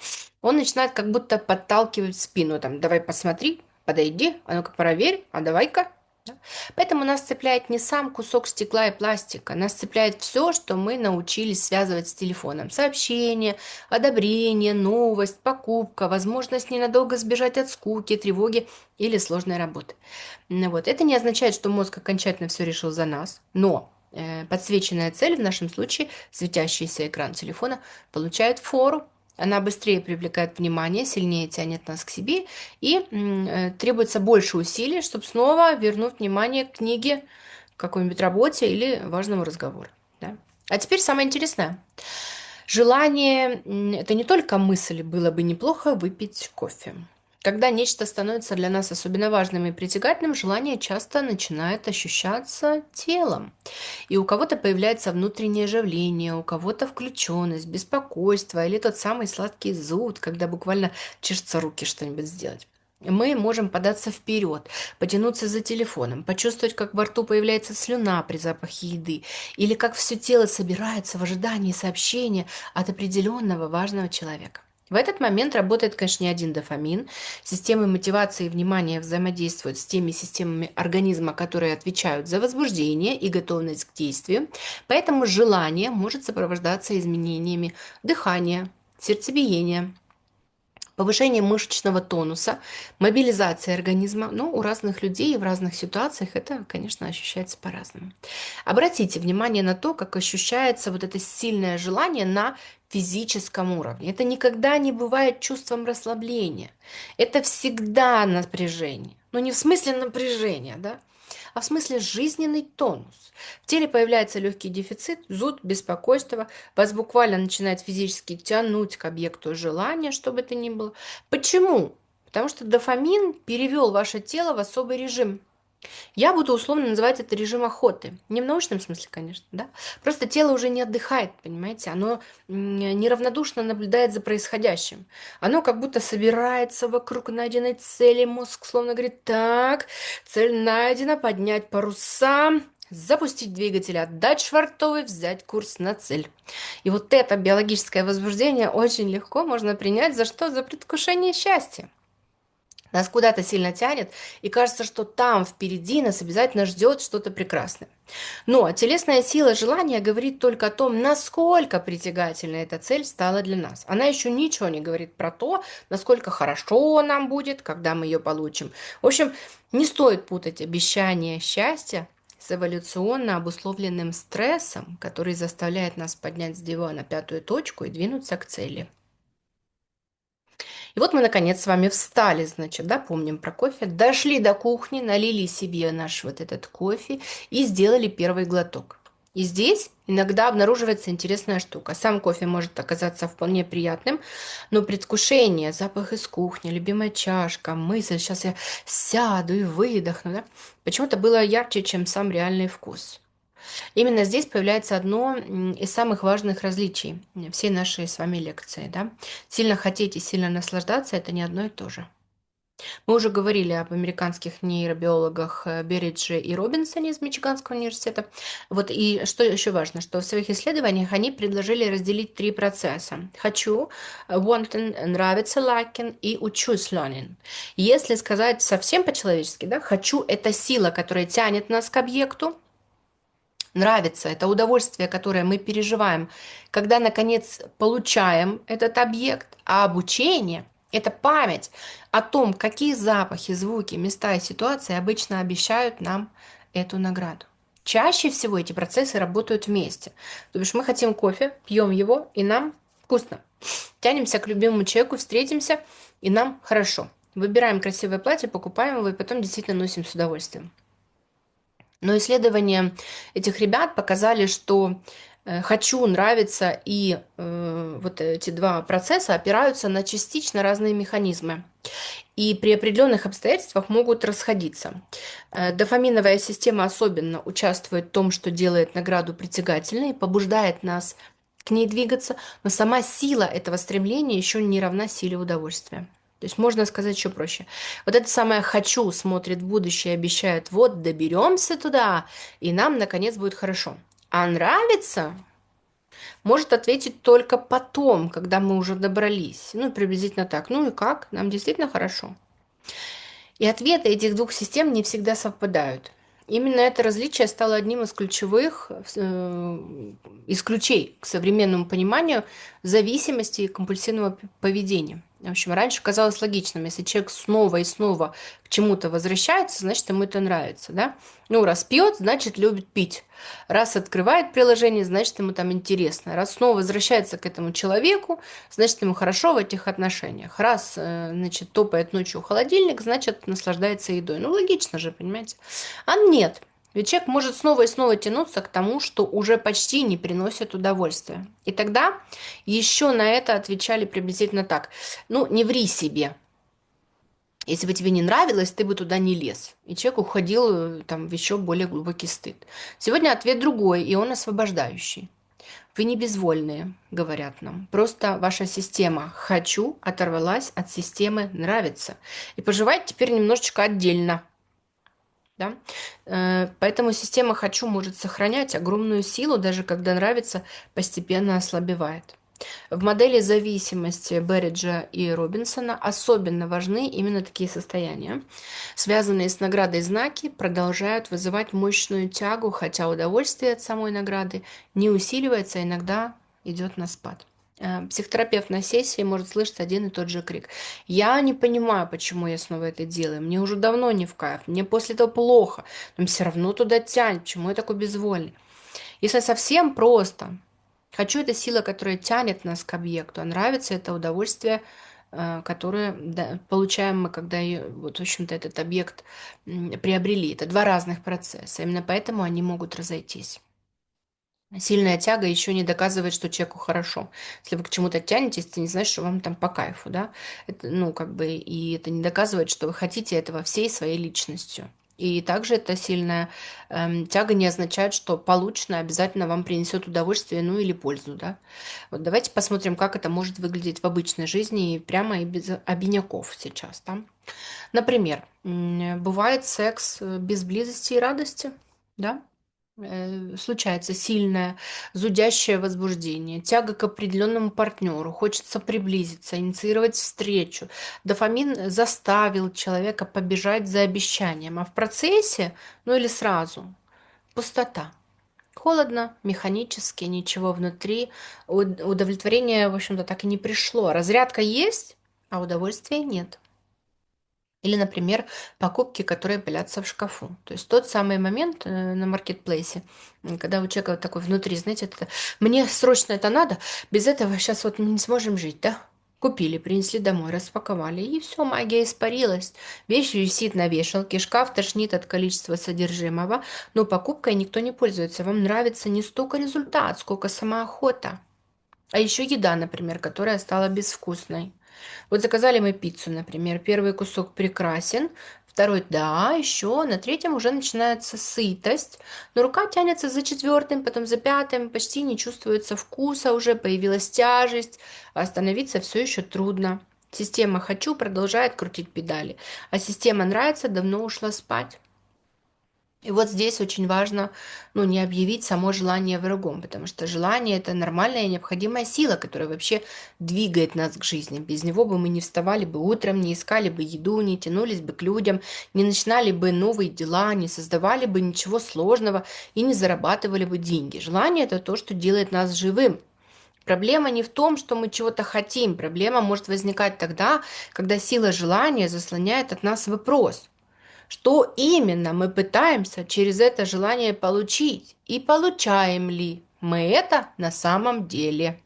S1: Он начинает как будто подталкивать в спину. Там, давай посмотри, подойди, а ну-ка проверь, а давай-ка. Да. Поэтому нас цепляет не сам кусок стекла и пластика, нас цепляет все, что мы научились связывать с телефоном. Сообщение, одобрение, новость, покупка, возможность ненадолго сбежать от скуки, тревоги или сложной работы. Вот. Это не означает, что мозг окончательно все решил за нас, но подсвеченная цель, в нашем случае светящийся экран телефона, получает фору. Она быстрее привлекает внимание, сильнее тянет нас к себе и требуется больше усилий, чтобы снова вернуть внимание к книге, какой-нибудь работе или важному разговору. Да? А теперь самое интересное. Желание– это не только мысль, было бы неплохо выпить кофе. Когда нечто становится для нас особенно важным и притягательным, желание часто начинает ощущаться телом. И у кого-то появляется внутреннее оживление, у кого-то включенность, беспокойство или тот самый сладкий зуд, когда буквально чешутся руки что-нибудь сделать. Мы можем податься вперед, потянуться за телефоном, почувствовать, как во рту появляется слюна при запахе еды, или как все тело собирается в ожидании сообщения от определенного важного человека. В этот момент работает, конечно, не один дофамин. Системы мотивации и внимания взаимодействуют с теми системами организма, которые отвечают за возбуждение и готовность к действию. Поэтому желание может сопровождаться изменениями дыхания, сердцебиения, повышение мышечного тонуса, мобилизация организма. Но у разных людей и в разных ситуациях это, конечно, ощущается по-разному. Обратите внимание на то, как ощущается вот это сильное желание на физическом уровне. Это никогда не бывает чувством расслабления. Это всегда напряжение. Но не в смысле напряжения, да? А в смысле жизненный тонус. В теле появляется легкий дефицит, зуд, беспокойство. Вас буквально начинает физически тянуть к объекту желания, что бы это ни было. Почему? Потому что дофамин перевел ваше тело в особый режим. Я буду условно называть это режим охоты. Не в научном смысле, конечно, да. Просто тело уже не отдыхает, понимаете. Оно неравнодушно наблюдает за происходящим. Оно как будто собирается вокруг найденной цели. Мозг словно говорит: так, цель найдена, поднять паруса, запустить двигатель, отдать швартовый, взять курс на цель. И вот это биологическое возбуждение очень легко можно принять за что? За предвкушение счастья. Нас куда-то сильно тянет, и кажется, что там впереди нас обязательно ждет что-то прекрасное. Но телесная сила желания говорит только о том, насколько притягательна эта цель стала для нас. Она еще ничего не говорит про то, насколько хорошо нам будет, когда мы ее получим. В общем, не стоит путать обещание счастья с эволюционно обусловленным стрессом, который заставляет нас поднять с дивана пятую точку и двинуться к цели. И вот мы, наконец, с вами встали, значит, да, помним про кофе, дошли до кухни, налили себе наш вот этот кофе и сделали первый глоток. И здесь иногда обнаруживается интересная штука. Сам кофе может оказаться вполне приятным, но предвкушение, запах из кухни, любимая чашка, мысль, сейчас я сяду и выдохну, да, почему-то было ярче, чем сам реальный вкус. Именно здесь появляется одно из самых важных различий всей нашей с вами лекции. Да? Сильно хотеть и сильно наслаждаться– это не одно и то же. Мы уже говорили об американских нейробиологах Беридже и Робинсоне из Мичиганского университета. Вот и что еще важно, что в своих исследованиях они предложили разделить три процесса. Хочу, wanting, нравится, liking и учусь, learning. Если сказать совсем по-человечески, да, хочу– это сила, которая тянет нас к объекту, нравится, это удовольствие, которое мы переживаем, когда, наконец, получаем этот объект, а обучение– это память о том, какие запахи, звуки, места и ситуации обычно обещают нам эту награду. Чаще всего эти процессы работают вместе. То бишь мы хотим кофе, пьем его, и нам вкусно. Тянемся к любимому человеку, встретимся, и нам хорошо. Выбираем красивое платье, покупаем его, и потом действительно носим с удовольствием. Но исследования этих ребят показали, что хочу, нравится и вот эти два процесса опираются на частично разные механизмы. И при определенных обстоятельствах могут расходиться. Дофаминовая система особенно участвует в том, что делает награду притягательной, побуждает нас к ней двигаться, но сама сила этого стремления еще не равна силе удовольствия. То есть можно сказать еще проще. Вот это самое «хочу» смотрит в будущее, обещает, вот доберемся туда, и нам, наконец, будет хорошо. А нравится может ответить только потом, когда мы уже добрались. Ну, приблизительно так. Ну и как? Нам действительно хорошо. И ответы этих двух систем не всегда совпадают. Именно это различие стало одним из ключевых, из ключей к современному пониманию зависимости и компульсивного поведения. В общем, раньше казалось логичным, если человек снова и снова к чему-то возвращается, значит, ему это нравится, да? Ну, раз пьет, значит, любит пить. Раз открывает приложение, значит, ему там интересно. Раз снова возвращается к этому человеку, значит, ему хорошо в этих отношениях. Раз, значит, топает ночью в холодильник, значит, наслаждается едой. Ну, логично же, понимаете? А нет. Ведь человек может снова и снова тянуться к тому, что уже почти не приносит удовольствия. И тогда еще на это отвечали приблизительно так. Ну, не ври себе. Если бы тебе не нравилось, ты бы туда не лез. И человек уходил там, в еще более глубокий стыд. Сегодня ответ другой, и он освобождающий. Вы не безвольные, говорят нам. Просто ваша система «хочу» оторвалась от системы «нравится». И поживает теперь немножечко отдельно. Да? Поэтому система «хочу» может сохранять огромную силу, даже когда нравится, постепенно ослабевает. В модели зависимости Берриджа и Робинсона особенно важны именно такие состояния. Связанные с наградой знаки продолжают вызывать мощную тягу, хотя удовольствие от самой награды не усиливается, а иногда идет на спад. Психотерапевт на сессии может слышать один и тот же крик. Я не понимаю, почему я снова это делаю. Мне уже давно не в кайф. Мне после этого плохо. Но все равно туда тянет. Почему я такой безвольный? Если совсем просто. Хочу – это сила, которая тянет нас к объекту. А нравится – это удовольствие, которое получаем мы, когда вот, в общем-то, этот объект приобрели. Это два разных процесса. Именно поэтому они могут разойтись. Сильная тяга еще не доказывает, что человеку хорошо. Если вы к чему-то тянетесь, это не значит, что вам там по кайфу, да? Это, ну, как бы, и это не доказывает, что вы хотите этого всей своей личностью. И также эта сильная тяга не означает, что полученное обязательно вам принесет удовольствие, ну или пользу, да? Вот давайте посмотрим, как это может выглядеть в обычной жизни, и прямо и без обиняков сейчас, да? Например, бывает секс без близости и радости, да? Случается сильное, зудящее возбуждение, тяга к определенному партнеру, хочется приблизиться, инициировать встречу. Дофамин заставил человека побежать за обещанием, а в процессе, ну или сразу, пустота. Холодно, механически, ничего внутри, удовлетворение, в общем-то, так и не пришло. Разрядка есть, а удовольствия нет. Или, например, покупки, которые пылятся в шкафу. То есть тот самый момент на маркетплейсе, когда у человека вот такой внутри, знаете, это, мне срочно это надо, без этого сейчас вот мы не сможем жить, да? Купили, принесли домой, распаковали, и все, магия испарилась. Вещь висит на вешалке, шкаф тошнит от количества содержимого, но покупкой никто не пользуется. Вам нравится не столько результат, сколько сама охота. А еще еда, например, которая стала безвкусной. Вот заказали мы пиццу, например. Первый кусок прекрасен, второй да, еще, на третьем уже начинается сытость, но рука тянется за четвертым, потом за пятым, почти не чувствуется вкуса, уже появилась тяжесть, а остановиться все еще трудно. Система «хочу» продолжает крутить педали, а система «нравится» давно ушла спать. И вот здесь очень важно, ну, не объявить само желание врагом, потому что желание – это нормальная и необходимая сила, которая вообще двигает нас к жизни. Без него бы мы не вставали бы утром, не искали бы еду, не тянулись бы к людям, не начинали бы новые дела, не создавали бы ничего сложного и не зарабатывали бы деньги. Желание – это то, что делает нас живым. Проблема не в том, что мы чего-то хотим. Проблема может возникать тогда, когда сила желания заслоняет от нас вопрос – что именно мы пытаемся через это желание получить? И получаем ли мы это на самом деле?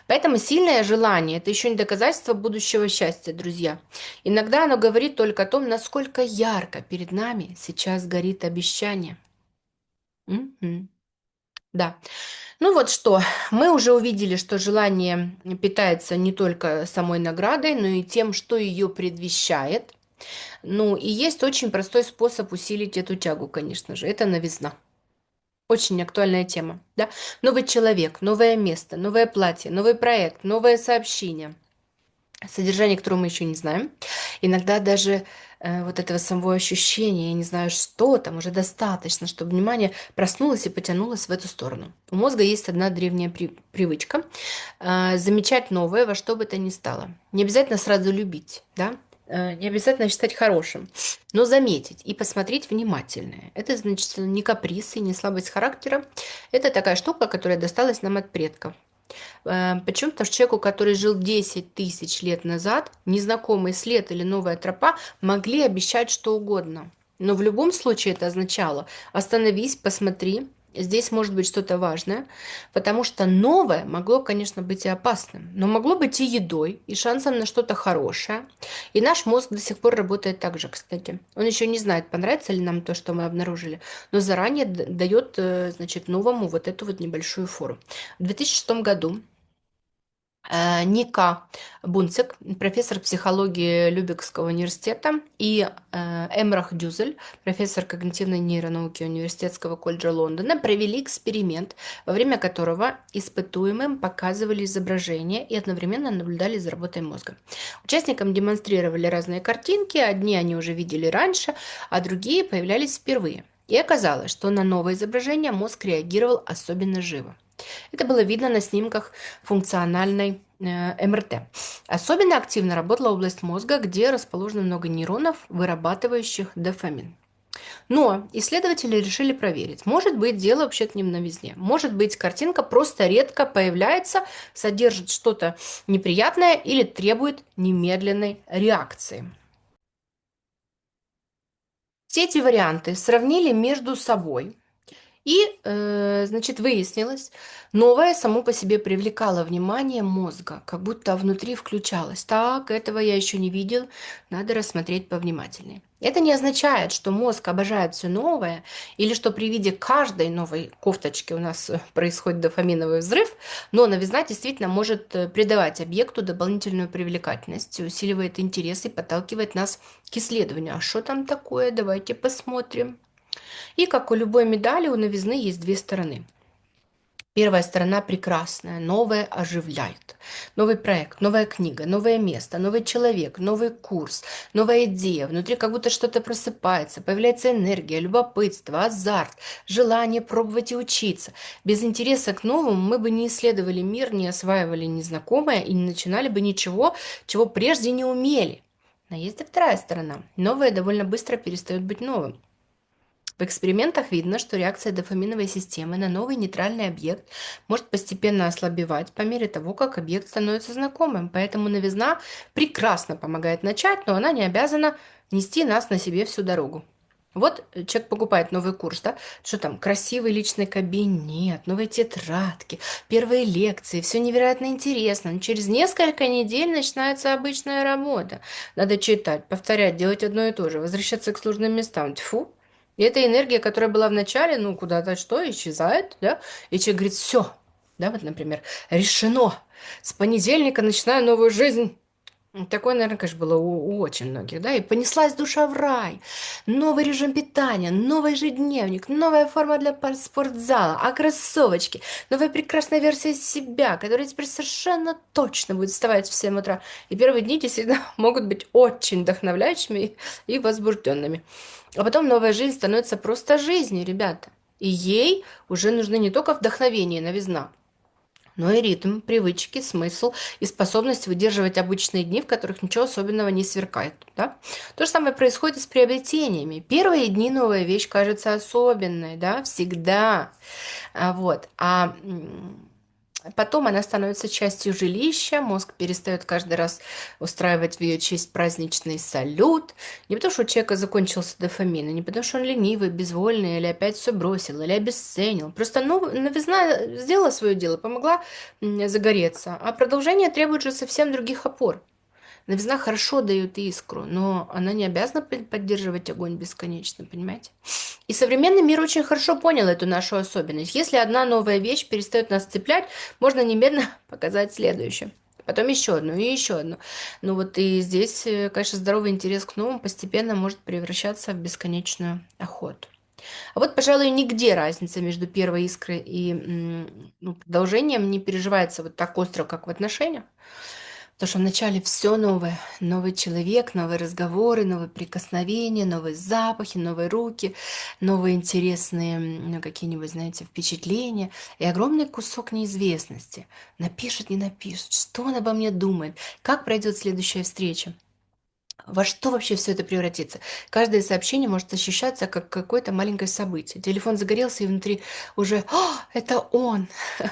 S1: Поэтому сильное желание – это еще не доказательство будущего счастья, друзья. Иногда оно говорит только о том, насколько ярко перед нами сейчас горит обещание. Мгм. Да. Ну вот что, мы уже увидели, что желание питается не только самой наградой, но и тем, что ее предвещает. Ну, и есть очень простой способ усилить эту тягу, конечно же. Это новизна. Очень актуальная тема. Да? Новый человек, новое место, новое платье, новый проект, новое сообщение. Содержание, которого мы еще не знаем. Иногда даже вот этого самого ощущения, я не знаю, что там, уже достаточно, чтобы внимание проснулось и потянулось в эту сторону. У мозга есть одна древняя привычка замечать новое во что бы то ни стало. Не обязательно сразу любить, да? не обязательно считать хорошим, но заметить и посмотреть внимательно. Это, значит, не каприз и не слабость характера. Это такая штука, которая досталась нам от предков. Почему? Потому что человеку, который жил 10 тысяч лет назад, незнакомый след или новая тропа могли обещать что угодно. Но в любом случае это означало: остановись, посмотри, здесь может быть что-то важное, потому что новое могло, конечно, быть и опасным, но могло быть и едой, и шансом на что-то хорошее. И наш мозг до сих пор работает так же, кстати. Он еще не знает, понравится ли нам то, что мы обнаружили, но заранее дает, значит, новому вот эту вот небольшую фору. В 2006 году Ника Бунцик, профессор психологии Любекского университета, и Эмрах Дюзель, профессор когнитивной нейронауки Университетского колледжа Лондона, провели эксперимент, во время которого испытуемым показывали изображения и одновременно наблюдали за работой мозга. Участникам демонстрировали разные картинки, одни они уже видели раньше, а другие появлялись впервые. И оказалось, что на новое изображение мозг реагировал особенно живо. Это было видно на снимках функциональной МРТ. Особенно активно работала область мозга, где расположено много нейронов, вырабатывающих дофамин. Но исследователи решили проверить. Может быть, дело вообще-то не в новизне. Может быть, картинка просто редко появляется, содержит что-то неприятное или требует немедленной реакции. Все эти варианты сравнили между собой. И, значит, выяснилось, новое само по себе привлекало внимание мозга, как будто внутри включалось. Так, этого я еще не видел, надо рассмотреть повнимательнее. Это не означает, что мозг обожает все новое, или что при виде каждой новой кофточки у нас происходит дофаминовый взрыв, но новизна действительно может придавать объекту дополнительную привлекательность, усиливает интерес и подталкивает нас к исследованию. А что там такое? Давайте посмотрим. И как у любой медали, у новизны есть две стороны. Первая сторона прекрасная, новое оживляет. Новый проект, новая книга, новое место, новый человек, новый курс, новая идея. Внутри как будто что-то просыпается, появляется энергия, любопытство, азарт, желание пробовать и учиться. Без интереса к новому мы бы не исследовали мир, не осваивали незнакомое и не начинали бы ничего, чего прежде не умели. Но есть и вторая сторона. Новое довольно быстро перестает быть новым. В экспериментах видно, что реакция дофаминовой системы на новый нейтральный объект может постепенно ослабевать по мере того, как объект становится знакомым. Поэтому новизна прекрасно помогает начать, но она не обязана нести нас на себе всю дорогу. Вот человек покупает новый курс, да? Что там, красивый личный кабинет, новые тетрадки, первые лекции, все невероятно интересно. Но через несколько недель начинается обычная работа. Надо читать, повторять, делать одно и то же, возвращаться к сложным местам. Тьфу! И эта энергия, которая была в начале, ну, куда-то что, исчезает, да? И человек говорит: все, да, вот, например, решено, с понедельника начинаю новую жизнь. Такое, наверное, конечно, было у очень многих, да, и понеслась душа в рай. Новый режим питания, новый ежедневник, новая форма для спортзала, а кроссовочки, новая прекрасная версия себя, которая теперь совершенно точно будет вставать в 7 утра. И первые дни действительно могут быть очень вдохновляющими и возбужденными. А потом новая жизнь становится просто жизнью, ребята. И ей уже нужны не только вдохновение и новизна, но и ритм, привычки, смысл и способность выдерживать обычные дни, в которых ничего особенного не сверкает. Да? То же самое происходит с приобретениями. Первые дни новая вещь кажется особенной, да, всегда. Потом она становится частью жилища, мозг перестает каждый раз устраивать в ее честь праздничный салют. Не потому, что у человека закончился дофамин, и не потому, что он ленивый, безвольный, или опять все бросил, или обесценил. Просто новизна сделала свое дело, помогла загореться. А продолжение требует же совсем других опор. Новизна хорошо дает искру, но она не обязана поддерживать огонь бесконечно, понимаете? И современный мир очень хорошо понял эту нашу особенность. Если одна новая вещь перестает нас цеплять, можно немедленно показать следующую. Потом еще одну и еще одну. Ну вот и здесь, конечно, здоровый интерес к новому постепенно может превращаться в бесконечную охоту. А вот, пожалуй, нигде разница между первой искрой и продолжением не переживается вот так остро, как в отношениях. Потому что вначале все новое. Новый человек, новые разговоры, новые прикосновения, новые запахи, новые руки, новые интересные какие-нибудь, знаете, впечатления. И огромный кусок неизвестности. Напишет, не напишет, что он обо мне думает, как пройдет следующая встреча. Во что вообще все это превратится? Каждое сообщение может ощущаться как какое-то маленькое событие. Телефон загорелся, и внутри уже это он.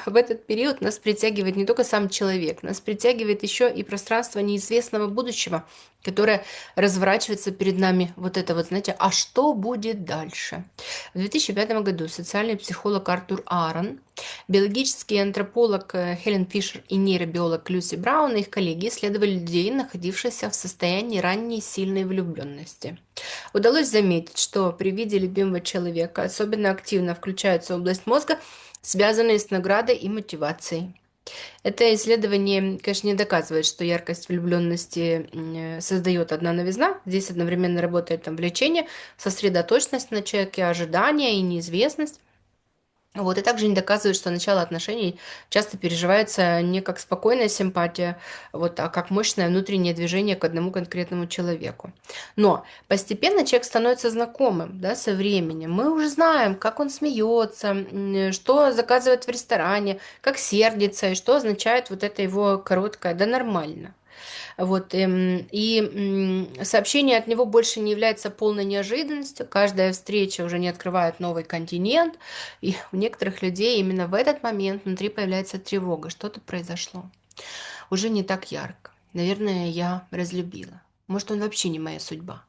S1: В этот период нас притягивает не только сам человек, нас притягивает еще и пространство неизвестного будущего, которое разворачивается перед нами. Вот это вот, знаете, а что будет дальше? В 2005 году социальный психолог Артур Аарон, биологический антрополог Хелен Фишер и нейробиолог Люси Браун и их коллеги исследовали людей, находившихся в состоянии ранней сильной влюбленности. Удалось заметить, что при виде любимого человека особенно активно включается область мозга, связанная с наградой и мотивацией. Это исследование, конечно, не доказывает, что яркость влюбленности создает одна новизна. Здесь одновременно работает там влечение, сосредоточенность на человеке, ожидание и неизвестность. Вот, и также не доказывает, что начало отношений часто переживается не как спокойная симпатия, вот, а как мощное внутреннее движение к одному конкретному человеку. Но постепенно человек становится знакомым, да, со временем. Мы уже знаем, как он смеется, что заказывает в ресторане, как сердится, и что означает вот это его короткое «да нормально». Вот, сообщение от него больше не является полной неожиданностью. Каждая встреча уже не открывает новый континент. И у некоторых людей именно в этот момент внутри появляется тревога. Что-то произошло. Уже не так ярко. Наверное, я разлюбила. Может, он вообще не моя судьба.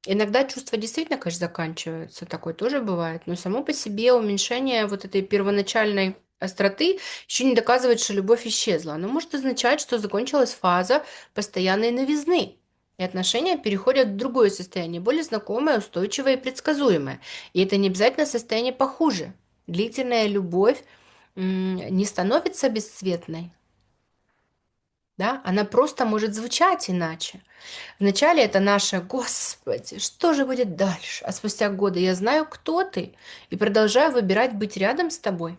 S1: Иногда чувства действительно, конечно, заканчиваются, такое тоже бывает, но само по себе уменьшение вот этой первоначальной остроты еще не доказывает, что любовь исчезла. Оно может означать, что закончилась фаза постоянной новизны, и отношения переходят в другое состояние, более знакомое, устойчивое и предсказуемое. И это не обязательно состояние похуже. Длительная любовь не становится бесцветной, да? Она просто может звучать иначе. Вначале это наше «Господи, что же будет дальше?» А спустя годы я знаю, кто ты, и продолжаю выбирать быть рядом с тобой.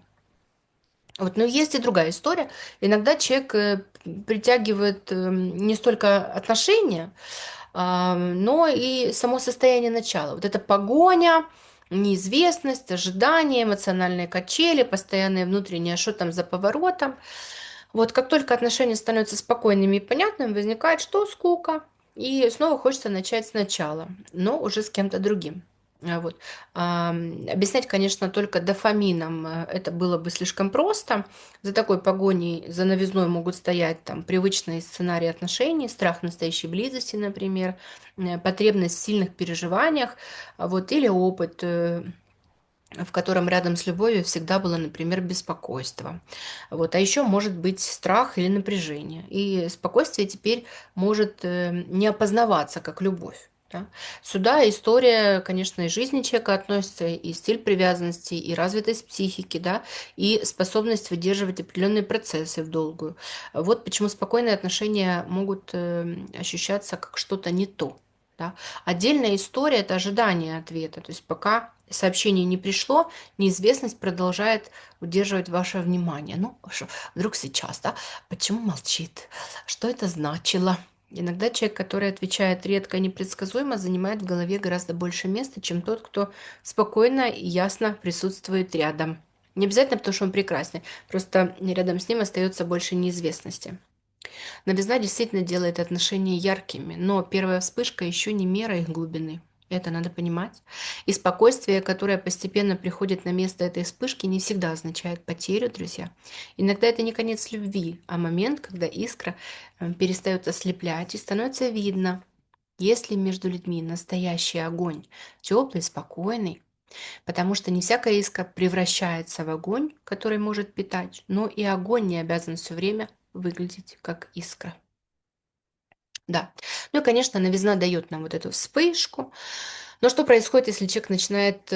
S1: Вот, но есть и другая история. Иногда человек притягивает не столько отношения, но и само состояние начала. Вот эта погоня, неизвестность, ожидание, эмоциональные качели, постоянное внутреннее, что там за поворотом. Вот как только отношения становятся спокойными и понятными, возникает что? Скука. И снова хочется начать сначала, но уже с кем-то другим. Вот. Объяснять, конечно, только дофамином это было бы слишком просто. За такой погоней, за новизной могут стоять там привычные сценарии отношений, страх настоящей близости, например, потребность в сильных переживаниях, вот, или опыт в котором рядом с любовью всегда было, например, беспокойство. Вот. А еще может быть страх или напряжение. И спокойствие теперь может не опознаваться как любовь. Да? Сюда история, конечно, и жизни человека относится, и стиль привязанности, и развитость психики, да, и способность выдерживать определенные процессы в долгую. Вот почему спокойные отношения могут ощущаться как что-то не то. Да? Отдельная история – это ожидание ответа. То есть пока сообщение не пришло, неизвестность продолжает удерживать ваше внимание. Ну, что, вдруг сейчас, да? Почему молчит? Что это значило? Иногда человек, который отвечает редко и непредсказуемо, занимает в голове гораздо больше места, чем тот, кто спокойно и ясно присутствует рядом. Не обязательно, потому что он прекрасный, просто рядом с ним остается больше неизвестности. Новизна действительно делает отношения яркими, но первая вспышка еще не мера их глубины. Это надо понимать. И спокойствие, которое постепенно приходит на место этой вспышки, не всегда означает потерю, друзья. Иногда это не конец любви, а момент, когда искра перестает ослеплять и становится видно, есть ли между людьми настоящий огонь, теплый, спокойный. Потому что не всякая искра превращается в огонь, который может питать, но и огонь не обязан все время выглядеть как искра. Да. Ну и, конечно, новизна дает нам вот эту вспышку. Но что происходит, если человек начинает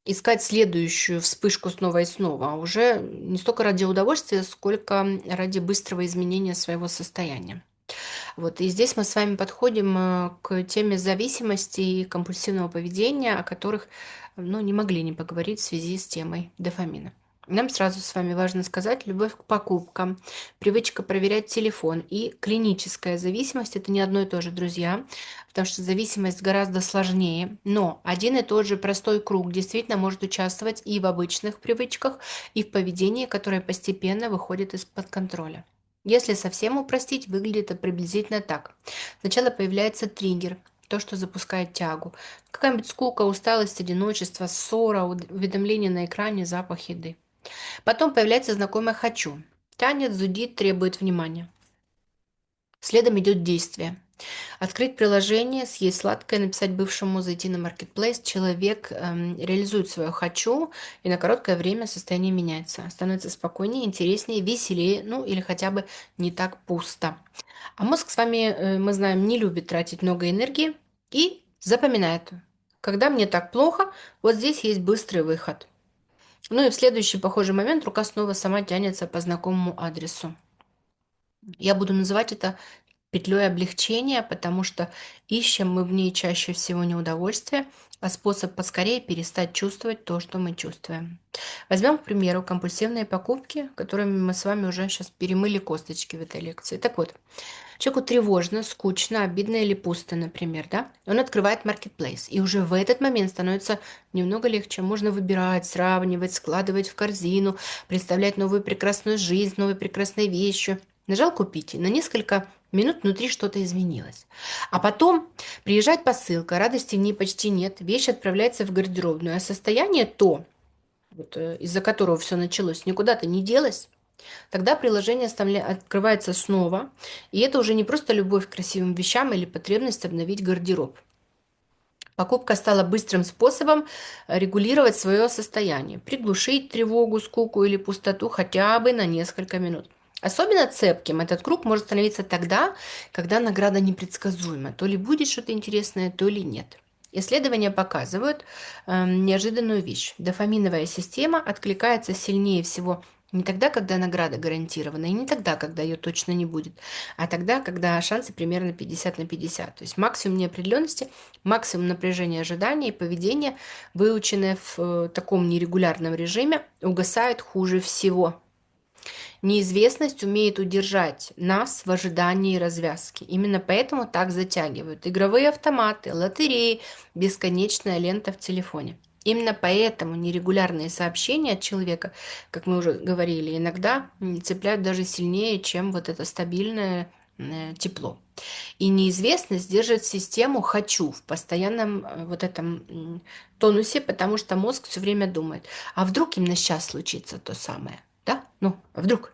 S1: искать следующую вспышку снова и снова, а уже не столько ради удовольствия, сколько ради быстрого изменения своего состояния? Вот, и здесь мы с вами подходим к теме зависимости и компульсивного поведения, о которых ну, не могли не поговорить в связи с темой дофамина. Нам сразу с вами важно сказать, любовь к покупкам, привычка проверять телефон и клиническая зависимость – это не одно и то же, друзья, потому что зависимость гораздо сложнее, но один и тот же простой круг действительно может участвовать и в обычных привычках, и в поведении, которое постепенно выходит из-под контроля. Если совсем упростить, выглядит это приблизительно так. Сначала появляется триггер, то, что запускает тягу. Какая-нибудь скука, усталость, одиночество, ссора, уведомление на экране, запах еды. Потом появляется знакомое «хочу». Тянет, зудит, требует внимания. Следом идет действие. Открыть приложение, съесть сладкое, написать бывшему, зайти на маркетплейс. Человек реализует свое «хочу», и на короткое время состояние меняется. Становится спокойнее, интереснее, веселее, ну или хотя бы не так пусто. А мозг с вами, мы знаем, не любит тратить много энергии и запоминает. Когда мне так плохо, вот здесь есть быстрый выход. Ну и в следующий похожий момент рука снова сама тянется по знакомому адресу. Я буду называть это петлей облегчения, потому что ищем мы в ней чаще всего не удовольствие, а способ поскорее перестать чувствовать то, что мы чувствуем. Возьмем, к примеру, компульсивные покупки, которыми мы с вами уже сейчас перемыли косточки в этой лекции. Так вот, человеку тревожно, скучно, обидно или пусто, например, да? Он открывает маркетплейс, и уже в этот момент становится немного легче. Можно выбирать, сравнивать, складывать в корзину, представлять новую прекрасную жизнь, новые прекрасные вещи. Нажал «Купить», и на несколько минут внутри что-то изменилось. А потом приезжает посылка, радости в ней почти нет, вещь отправляется в гардеробную, а состояние то, вот, из-за которого все началось, никуда-то не делось. Тогда приложение открывается снова, и это уже не просто любовь к красивым вещам или потребность обновить гардероб. Покупка стала быстрым способом регулировать свое состояние, приглушить тревогу, скуку или пустоту хотя бы на несколько минут. Особенно цепким этот круг может становиться тогда, когда награда непредсказуема. То ли будет что-то интересное, то ли нет. Исследования показывают неожиданную вещь. Дофаминовая система откликается сильнее всего не тогда, когда награда гарантирована, и не тогда, когда ее точно не будет, а тогда, когда шансы примерно 50 на 50. То есть максимум неопределенности, максимум напряжения ожидания и поведения, выученное в таком нерегулярном режиме, угасает хуже всего. Неизвестность умеет удержать нас в ожидании развязки. Именно поэтому так затягивают игровые автоматы, лотереи, бесконечная лента в телефоне. Именно поэтому нерегулярные сообщения от человека, как мы уже говорили, иногда цепляют даже сильнее, чем вот это стабильное тепло. И неизвестность держит систему «хочу» в постоянном вот этом тонусе, потому что мозг все время думает, а вдруг именно сейчас случится то самое, да? Ну, а вдруг?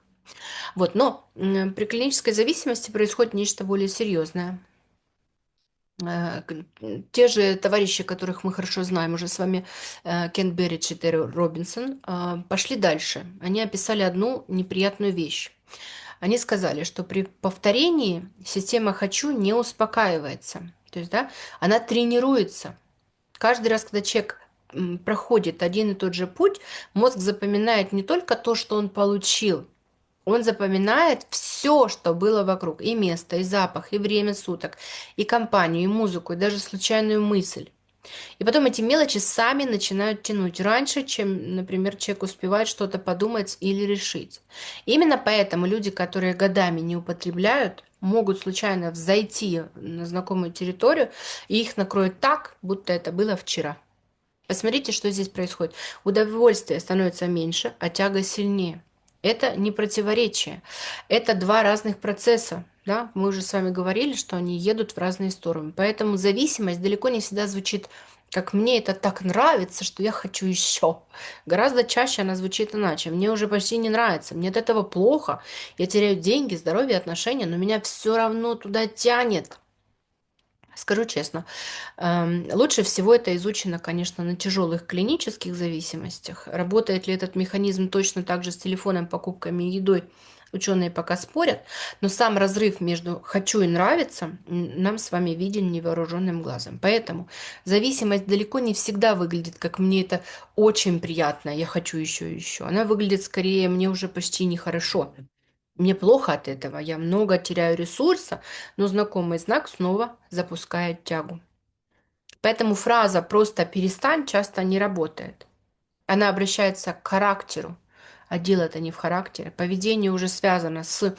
S1: Вот, но при клинической зависимости происходит нечто более серьезное. Те же товарищи, которых мы хорошо знаем уже с вами, Кен Берридж и Терри Робинсон, пошли дальше. Они описали одну неприятную вещь. Они сказали, что при повторении система «хочу» не успокаивается. То есть, да, она тренируется. Каждый раз, когда человек проходит один и тот же путь, мозг запоминает не только то, что он получил, он запоминает все, что было вокруг. И место, и запах, и время суток, и компанию, и музыку, и даже случайную мысль. И потом эти мелочи сами начинают тянуть раньше, чем, например, человек успевает что-то подумать или решить. Именно поэтому люди, которые годами не употребляют, могут случайно взойти на знакомую территорию, и их накроет так, будто это было вчера. Посмотрите, что здесь происходит. Удовольствие становится меньше, а тяга сильнее. Это не противоречие. Это два разных процесса. Да? Мы уже с вами говорили, что они едут в разные стороны. Поэтому зависимость далеко не всегда звучит как «мне это так нравится, что я хочу еще». Гораздо чаще она звучит иначе. «Мне уже почти не нравится, мне от этого плохо, я теряю деньги, здоровье, отношения, но меня все равно туда тянет». Скажу честно, лучше всего это изучено, конечно, на тяжелых клинических зависимостях. Работает ли этот механизм точно так же с телефоном, покупками и едой, ученые пока спорят, но сам разрыв между «хочу» и «нравится» нам с вами виден невооруженным глазом. Поэтому зависимость далеко не всегда выглядит, как «мне это очень приятно, я хочу еще и еще». Она выглядит скорее «мне уже почти нехорошо». Мне плохо от этого, я много теряю ресурса, но знакомый знак снова запускает тягу. Поэтому фраза «просто перестань» часто не работает. Она обращается к характеру, а дело-то не в характере. Поведение уже связано с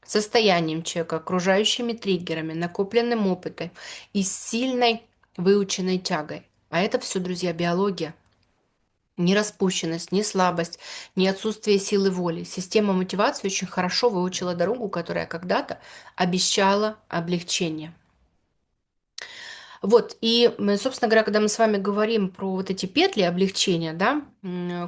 S1: состоянием человека, окружающими триггерами, накопленным опытом и сильной выученной тягой. А это все, друзья, биология. ни распущенность, ни слабость, ни отсутствие силы воли. Система мотивации очень хорошо выучила дорогу, которая когда-то обещала облегчение. Вот, и, собственно говоря, когда мы с вами говорим про вот эти петли облегчения, да,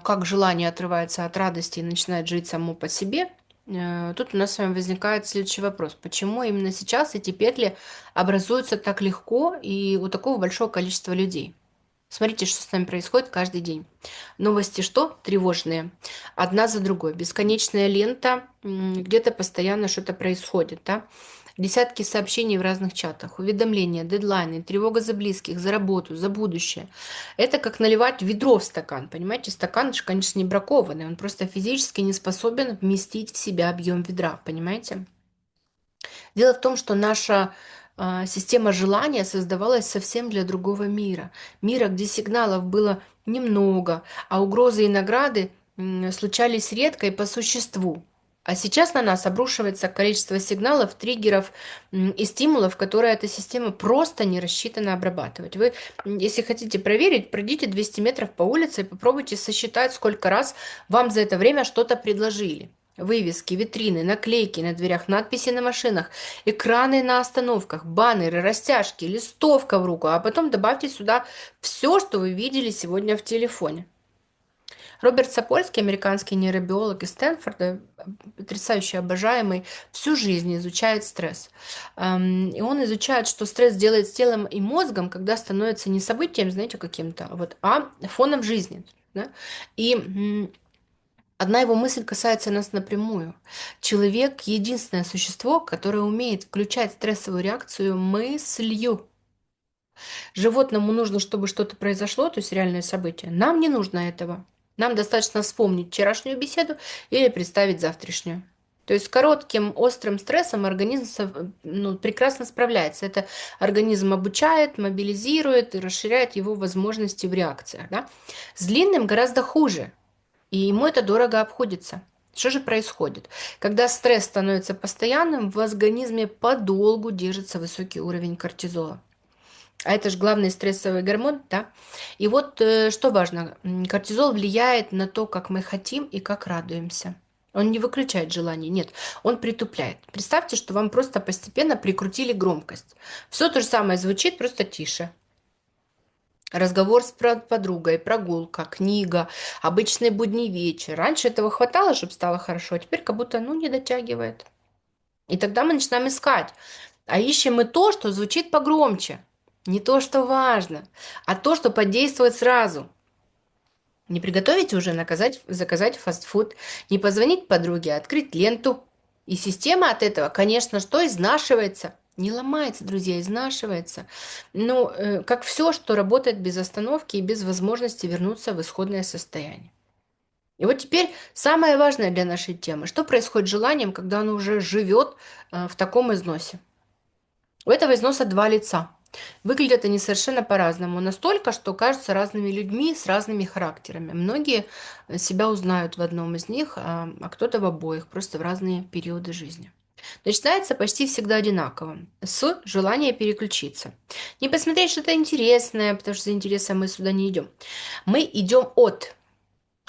S1: как желание отрывается от радости и начинает жить само по себе, тут у нас с вами возникает следующий вопрос. Почему именно сейчас эти петли образуются так легко и у такого большого количества людей? Смотрите, что с нами происходит каждый день. Новости что? Тревожные. Одна за другой. Бесконечная лента, где-то постоянно что-то происходит, да? Десятки сообщений в разных чатах, уведомления, дедлайны, тревога за близких, за работу, за будущее. Это как наливать ведро в стакан, понимаете? Стакан, конечно, не бракованный, он просто физически не способен вместить в себя объем ведра, понимаете? Дело в том, что наша система желания создавалась совсем для другого мира. Мира, где сигналов было немного, а угрозы и награды случались редко и по существу. А сейчас на нас обрушивается количество сигналов, триггеров и стимулов, которые эта система просто не рассчитана обрабатывать. Вы, если хотите проверить, пройдите 200 метров по улице и попробуйте сосчитать, сколько раз вам за это время что-то предложили. Вывески, витрины, наклейки на дверях, надписи на машинах, экраны на остановках, баннеры, растяжки, листовка в руку, а потом добавьте сюда все, что вы видели сегодня в телефоне. Роберт Сапольский, американский нейробиолог из Стэнфорда, потрясающе обожаемый, всю жизнь изучает стресс. И он изучает, что стресс делает с телом и мозгом, когда становится не событием, знаете, каким-то, а фоном жизни. Да? И одна его мысль касается нас напрямую. Человек – единственное существо, которое умеет включать стрессовую реакцию мыслью. Животному нужно, чтобы что-то произошло, то есть реальное событие. Нам не нужно этого. Нам достаточно вспомнить вчерашнюю беседу или представить завтрашнюю. То есть с коротким острым стрессом организм прекрасно справляется. Это организм обучает, мобилизирует и расширяет его возможности в реакциях. Да? С длинным гораздо хуже. И ему это дорого обходится. Что же происходит? Когда стресс становится постоянным, в организме подолгу держится высокий уровень кортизола. А это же главный стрессовый гормон, да? И вот что важно, кортизол влияет на то, как мы хотим и как радуемся. Он не выключает желание, нет, он притупляет. Представьте, что вам просто постепенно прикрутили громкость. Все то же самое звучит, просто тише. Разговор с подругой, прогулка, книга, обычный будний вечер. Раньше этого хватало, чтобы стало хорошо, а теперь как будто, не дотягивает. И тогда мы начинаем искать. А ищем мы то, что звучит погромче. Не то, что важно, а то, что подействует сразу. Не приготовить уже заказать фастфуд, не позвонить подруге, а открыть ленту. И система от этого, конечно, что изнашивается. Не ломается, друзья, изнашивается. Как все, что работает без остановки и без возможности вернуться в исходное состояние. И вот теперь самое важное для нашей темы. Что происходит с желанием, когда оно уже живет в таком износе? У этого износа два лица. Выглядят они совершенно по-разному. Настолько, что кажутся разными людьми с разными характерами. Многие себя узнают в одном из них, а кто-то в обоих, просто в разные периоды жизни. Начинается почти всегда одинаково, с желания переключиться. Не посмотреть что-то интересное, потому что за интересом мы сюда не идем. Мы идем от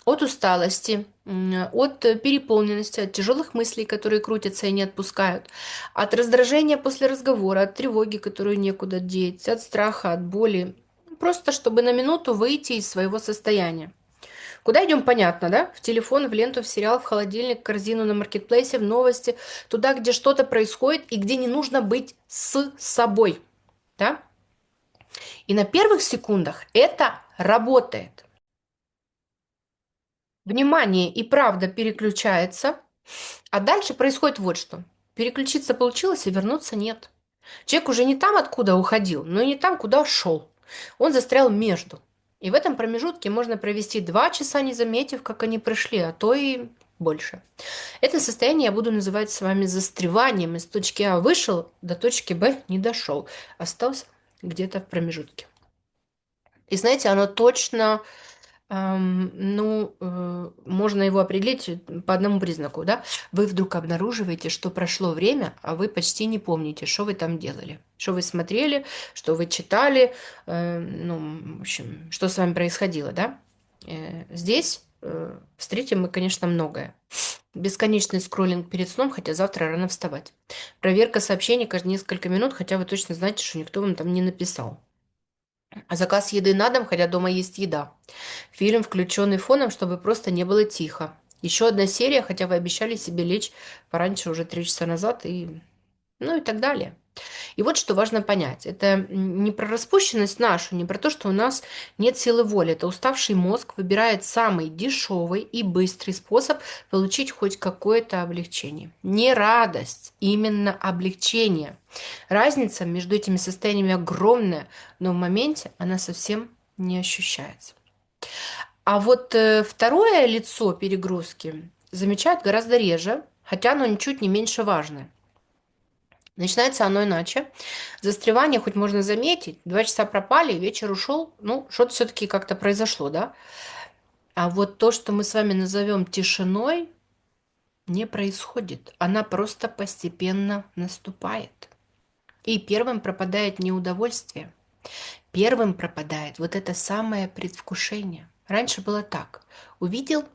S1: усталости, от переполненности, от тяжелых мыслей, которые крутятся и не отпускают, от раздражения после разговора, от тревоги, которую некуда деть, от страха, от боли. Просто чтобы на минуту выйти из своего состояния. Куда идем, понятно, да? В телефон, в ленту, в сериал, в холодильник, в корзину на маркетплейсе, в новости, туда, где что-то происходит и где не нужно быть с собой. Да? И на первых секундах это работает. Внимание и правда переключается, а дальше происходит вот что. Переключиться получилось, и вернуться нет. Человек уже не там, откуда уходил, но и не там, куда шел. Он застрял между. И в этом промежутке можно провести 2 часа, не заметив, как они пришли, а то и больше. Это состояние я буду называть с вами застреванием. Из точки А вышел, до точки Б не дошел. Остался где-то в промежутке. И знаете, оно точно можно его определить по одному признаку, да. Вы вдруг обнаруживаете, что прошло время, а вы почти не помните, что вы там делали, что вы смотрели, что вы читали, в общем, что с вами происходило, да. Здесь встретим мы, конечно, многое. Бесконечный скроллинг перед сном, хотя завтра рано вставать. Проверка сообщений каждые несколько минут, хотя вы точно знаете, что никто вам там не написал. А заказ еды на дом, хотя дома есть еда. Фильм, включенный фоном, чтобы просто не было тихо. Еще одна серия, хотя вы обещали себе лечь пораньше, уже 3 часа назад, и ну и так далее. И вот что важно понять. Это не про распущенность нашу, не про то, что у нас нет силы воли. Это уставший мозг выбирает самый дешевый и быстрый способ получить хоть какое-то облегчение. Не радость, именно облегчение. Разница между этими состояниями огромная, но в моменте она совсем не ощущается. А вот второе лицо перегрузки замечают гораздо реже, хотя оно ничуть не меньше важное. Начинается оно иначе. Застревание хоть можно заметить, 2 часа пропали, вечер ушел, ну, что-то все-таки как-то произошло, да? А вот то, что мы с вами назовем тишиной, не происходит. Она просто постепенно наступает. И первым пропадает не удовольствие. Первым пропадает вот это самое предвкушение. Раньше было так. Увидел,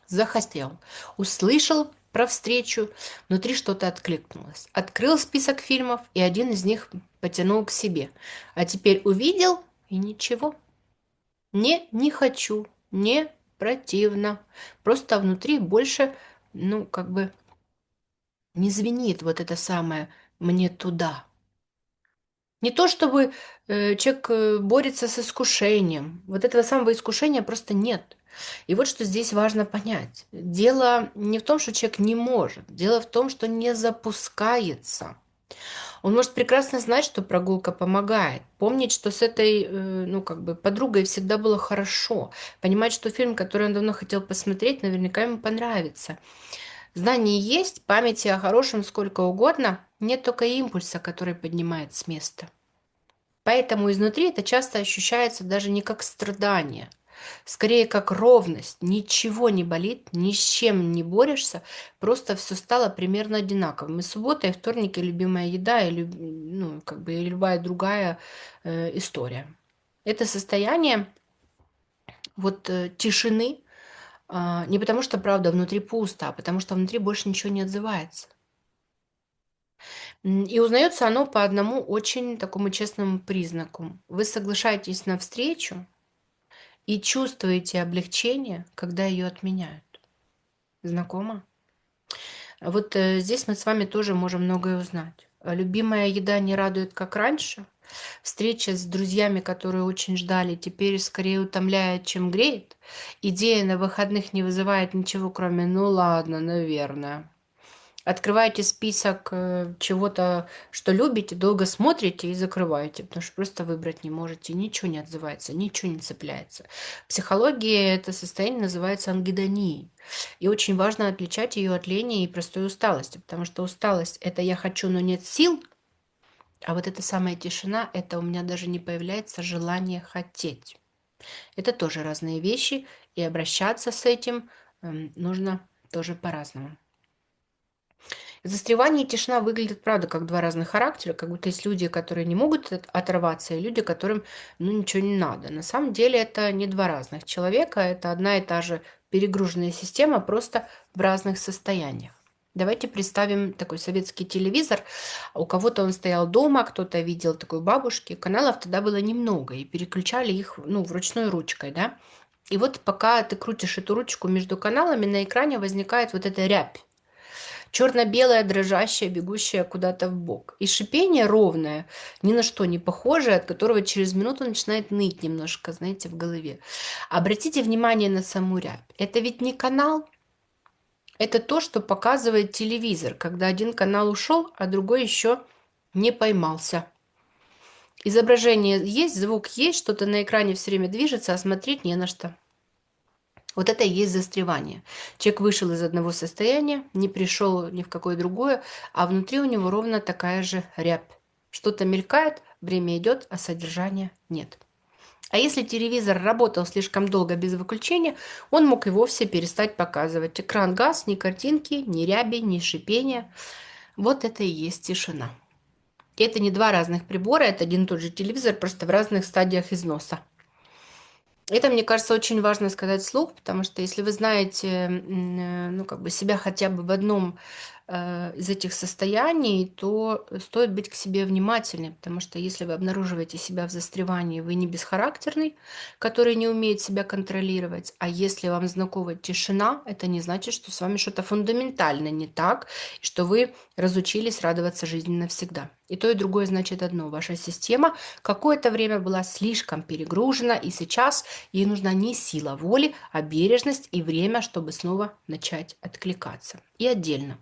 S1: захотел. Услышал про встречу, внутри что-то откликнулось. Открыл список фильмов, и один из них потянул к себе. А теперь увидел, и ничего. Не хочу, не противно. Просто внутри больше, ну, как бы не звенит вот это самое «мне туда». Не то чтобы человек борется с искушением. Вот этого самого искушения просто нет. И вот что здесь важно понять. Дело не в том, что человек не может. Дело в том, что не запускается. Он может прекрасно знать, что прогулка помогает. Помнить, что с этой, ну, как бы, подругой всегда было хорошо. Понимать, что фильм, который он давно хотел посмотреть, наверняка ему понравится. Знание есть, памяти о хорошем сколько угодно. Нет только импульса, который поднимает с места. Поэтому изнутри это часто ощущается даже не как страдание, скорее как ровность. Ничего не болит, ни с чем не борешься, просто все стало примерно одинаковым. И суббота, и вторник, и любимая еда, и, ну, как бы, и любая другая история. Это состояние вот тишины, не потому что, правда, внутри пусто, а потому что внутри больше ничего не отзывается. И узнается оно по одному очень такому честному признаку. Вы соглашаетесь на встречу, и чувствуете облегчение, когда ее отменяют. Знакомо? Вот здесь мы с вами тоже можем многое узнать. Любимая еда не радует, как раньше. Встреча с друзьями, которые очень ждали, теперь скорее утомляет, чем греет. Идея на выходных не вызывает ничего, кроме «ну ладно, наверное». Открываете список чего-то, что любите, долго смотрите и закрываете, потому что просто выбрать не можете, ничего не отзывается, ничего не цепляется. В психологии это состояние называется ангидонией. И очень важно отличать ее от лени и простой усталости, потому что усталость – это «я хочу, но нет сил», а вот эта самая тишина – это у меня даже не появляется желание хотеть. Это тоже разные вещи, и обращаться с этим нужно тоже по-разному. Застревание и тишина выглядят, правда, как два разных характера, как будто есть люди, которые не могут оторваться, и люди, которым ну, ничего не надо. На самом деле это не два разных человека, это одна и та же перегруженная система, просто в разных состояниях. Давайте представим такой советский телевизор. У кого-то он стоял дома, кто-то видел такой бабушки. Каналов тогда было немного, и переключали их ну, вручную ручкой, да. И вот пока ты крутишь эту ручку между каналами, на экране возникает вот эта рябь. Черно-белая, дрожащая, бегущая куда-то в бок. И шипение ровное, ни на что не похожее, от которого через минуту начинает ныть немножко, знаете, в голове. Обратите внимание на саму рябь. Это ведь не канал, это то, что показывает телевизор, когда один канал ушел, а другой еще не поймался. Изображение есть, звук есть, что-то на экране все время движется, а смотреть не на что. Вот это и есть застревание. Человек вышел из одного состояния, не пришел ни в какое другое, а внутри у него ровно такая же рябь. Что-то мелькает, время идет, а содержания нет. А если телевизор работал слишком долго без выключения, он мог и вовсе перестать показывать. Экран гас, ни картинки, ни ряби, ни шипения. Вот это и есть тишина. И это не два разных прибора, это один и тот же телевизор, просто в разных стадиях износа. Это, мне кажется, очень важно сказать вслух, потому что если вы знаете, ну, как бы себя хотя бы в одном из этих состояний, то стоит быть к себе внимательнее, потому что если вы обнаруживаете себя в застревании, вы не бесхарактерный, который не умеет себя контролировать, а если вам знакома тишина, это не значит, что с вами что-то фундаментально не так, и что вы разучились радоваться жизни навсегда. И то, и другое значит одно. Ваша система какое-то время была слишком перегружена, и сейчас ей нужна не сила воли, а бережность и время, чтобы снова начать откликаться. И отдельно.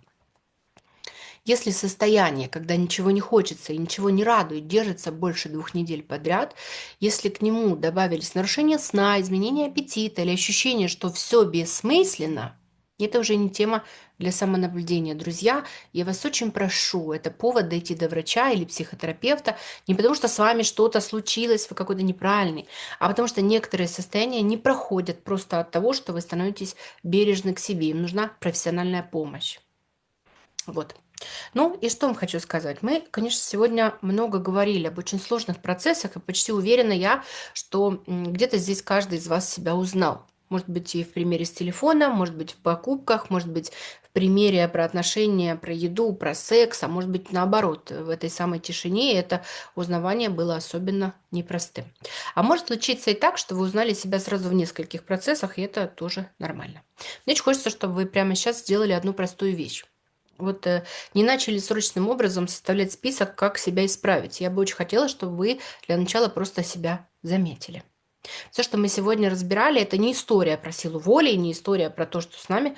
S1: Если состояние, когда ничего не хочется и ничего не радует, держится больше 2 недель подряд, если к нему добавились нарушения сна, изменение аппетита или ощущение, что все бессмысленно, это уже не тема для самонаблюдения. Друзья, я вас очень прошу, это повод дойти до врача или психотерапевта, не потому что с вами что-то случилось, вы какой-то неправильный, а потому что некоторые состояния не проходят просто от того, что вы становитесь бережны к себе. Им нужна профессиональная помощь. Вот. Ну и что вам хочу сказать. Мы, конечно, сегодня много говорили об очень сложных процессах, и почти уверена я, что где-то здесь каждый из вас себя узнал. Может быть, и в примере с телефона, может быть, в покупках, может быть, в примере про отношения, про еду, про секс, а может быть, наоборот, в этой самой тишине это узнавание было особенно непростым. А может случиться и так, что вы узнали себя сразу в нескольких процессах, и это тоже нормально. Мне очень хочется, чтобы вы прямо сейчас сделали одну простую вещь. Вот не начали срочным образом составлять список, как себя исправить. Я бы очень хотела, чтобы вы для начала просто себя заметили. Все, что мы сегодня разбирали, это не история про силу воли, и не история про то, что с нами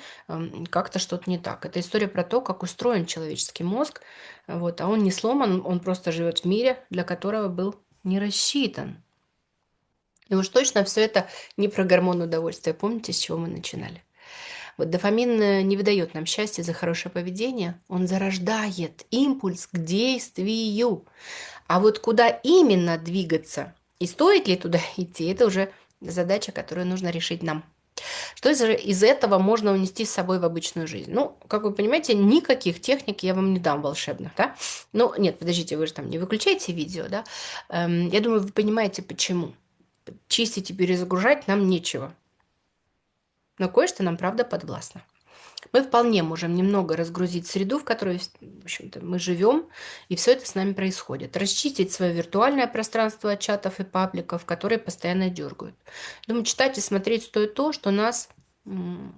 S1: как-то что-то не так. Это история про то, как устроен человеческий мозг. Вот, а он не сломан, он просто живет в мире, для которого был не рассчитан. И уж точно все это не про гормон удовольствия. Помните, с чего мы начинали? Вот дофамин не выдает нам счастья за хорошее поведение, он зарождает импульс к действию. А вот куда именно двигаться и стоит ли туда идти, это уже задача, которую нужно решить нам. Что из этого можно унести с собой в обычную жизнь? Ну, как вы понимаете, никаких техник я вам не дам волшебных, да? Ну, нет, подождите, вы же там не выключаете видео, да? Я думаю, вы понимаете, почему. Чистить и перезагружать нам нечего. Но кое-что нам, правда, подвластно. Мы вполне можем немного разгрузить среду, в которой, в общем-то, мы живем, и все это с нами происходит. Расчистить свое виртуальное пространство от чатов и пабликов, которые постоянно дергают. Думаю, читать и смотреть стоит то, что нас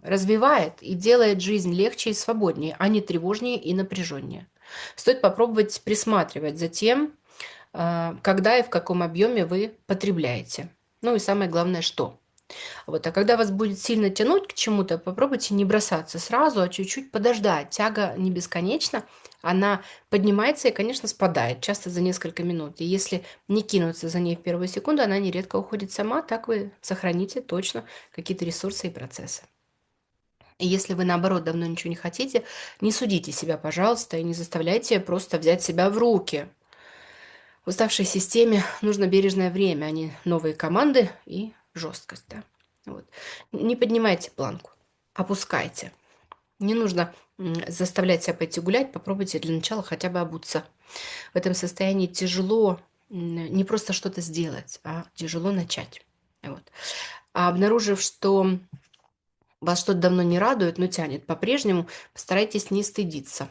S1: развивает и делает жизнь легче и свободнее, а не тревожнее и напряженнее. Стоит попробовать присматривать за тем, когда и в каком объеме вы потребляете. Ну и самое главное, что. Вот, а когда вас будет сильно тянуть к чему-то, попробуйте не бросаться сразу, а чуть-чуть подождать. Тяга не бесконечна, она поднимается и, конечно, спадает, часто за несколько минут. И если не кинуться за ней в первую секунду, она нередко уходит сама, так вы сохраните точно какие-то ресурсы и процессы. И если вы, наоборот, давно ничего не хотите, не судите себя, пожалуйста, и не заставляйте просто взять себя в руки. В уставшей системе нужно бережное время, а не новые команды и жесткость. Да? Вот. Не поднимайте планку, опускайте. Не нужно заставлять себя пойти гулять, попробуйте для начала хотя бы обуться. В этом состоянии тяжело не просто что-то сделать, а тяжело начать. Вот. А обнаружив, что вас что-то давно не радует, но тянет по-прежнему, постарайтесь не стыдиться.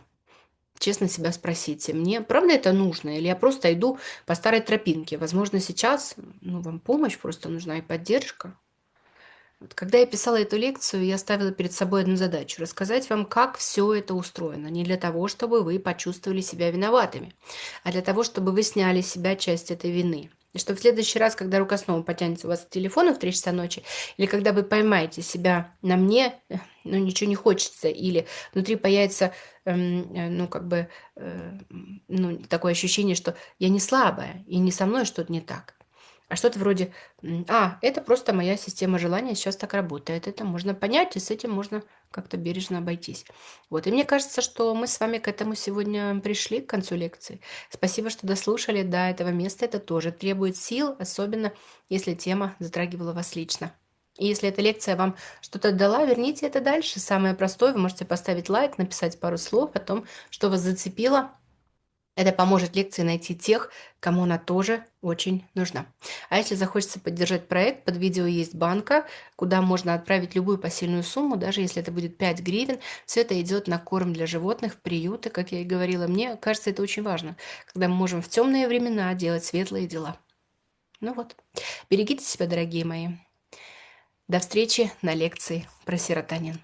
S1: Честно себя спросите, мне правда это нужно, или я просто иду по старой тропинке? Возможно, сейчас вам помощь просто нужна и поддержка. Вот когда я писала эту лекцию, я ставила перед собой одну задачу – рассказать вам, как все это устроено. Не для того, чтобы вы почувствовали себя виноватыми, а для того, чтобы вы сняли с себя часть этой вины. И что в следующий раз, когда рука снова потянется у вас к телефону в 3 часа ночи, или когда вы поймаете себя на мне, ну, ничего не хочется, или внутри появится, такое ощущение, что я не слабая, и не со мной что-то не так. А что-то вроде, это просто моя система желания сейчас так работает. Это можно понять, и с этим можно как-то бережно обойтись. Вот, и мне кажется, что мы с вами к этому сегодня пришли, к концу лекции. Спасибо, что дослушали до этого места. Это тоже требует сил, особенно если тема затрагивала вас лично. И если эта лекция вам что-то дала, верните это дальше. Самое простое, вы можете поставить лайк, написать пару слов о том, что вас зацепило, Это поможет лекции найти тех, кому она тоже очень нужна. А если захочется поддержать проект, под видео есть банка, куда можно отправить любую посильную сумму, даже если это будет 5 гривен. Все это идет на корм для животных, в приюты, как я и говорила. Мне кажется, это очень важно, когда мы можем в темные времена делать светлые дела. Ну вот, берегите себя, дорогие мои. До встречи на лекции про серотонин.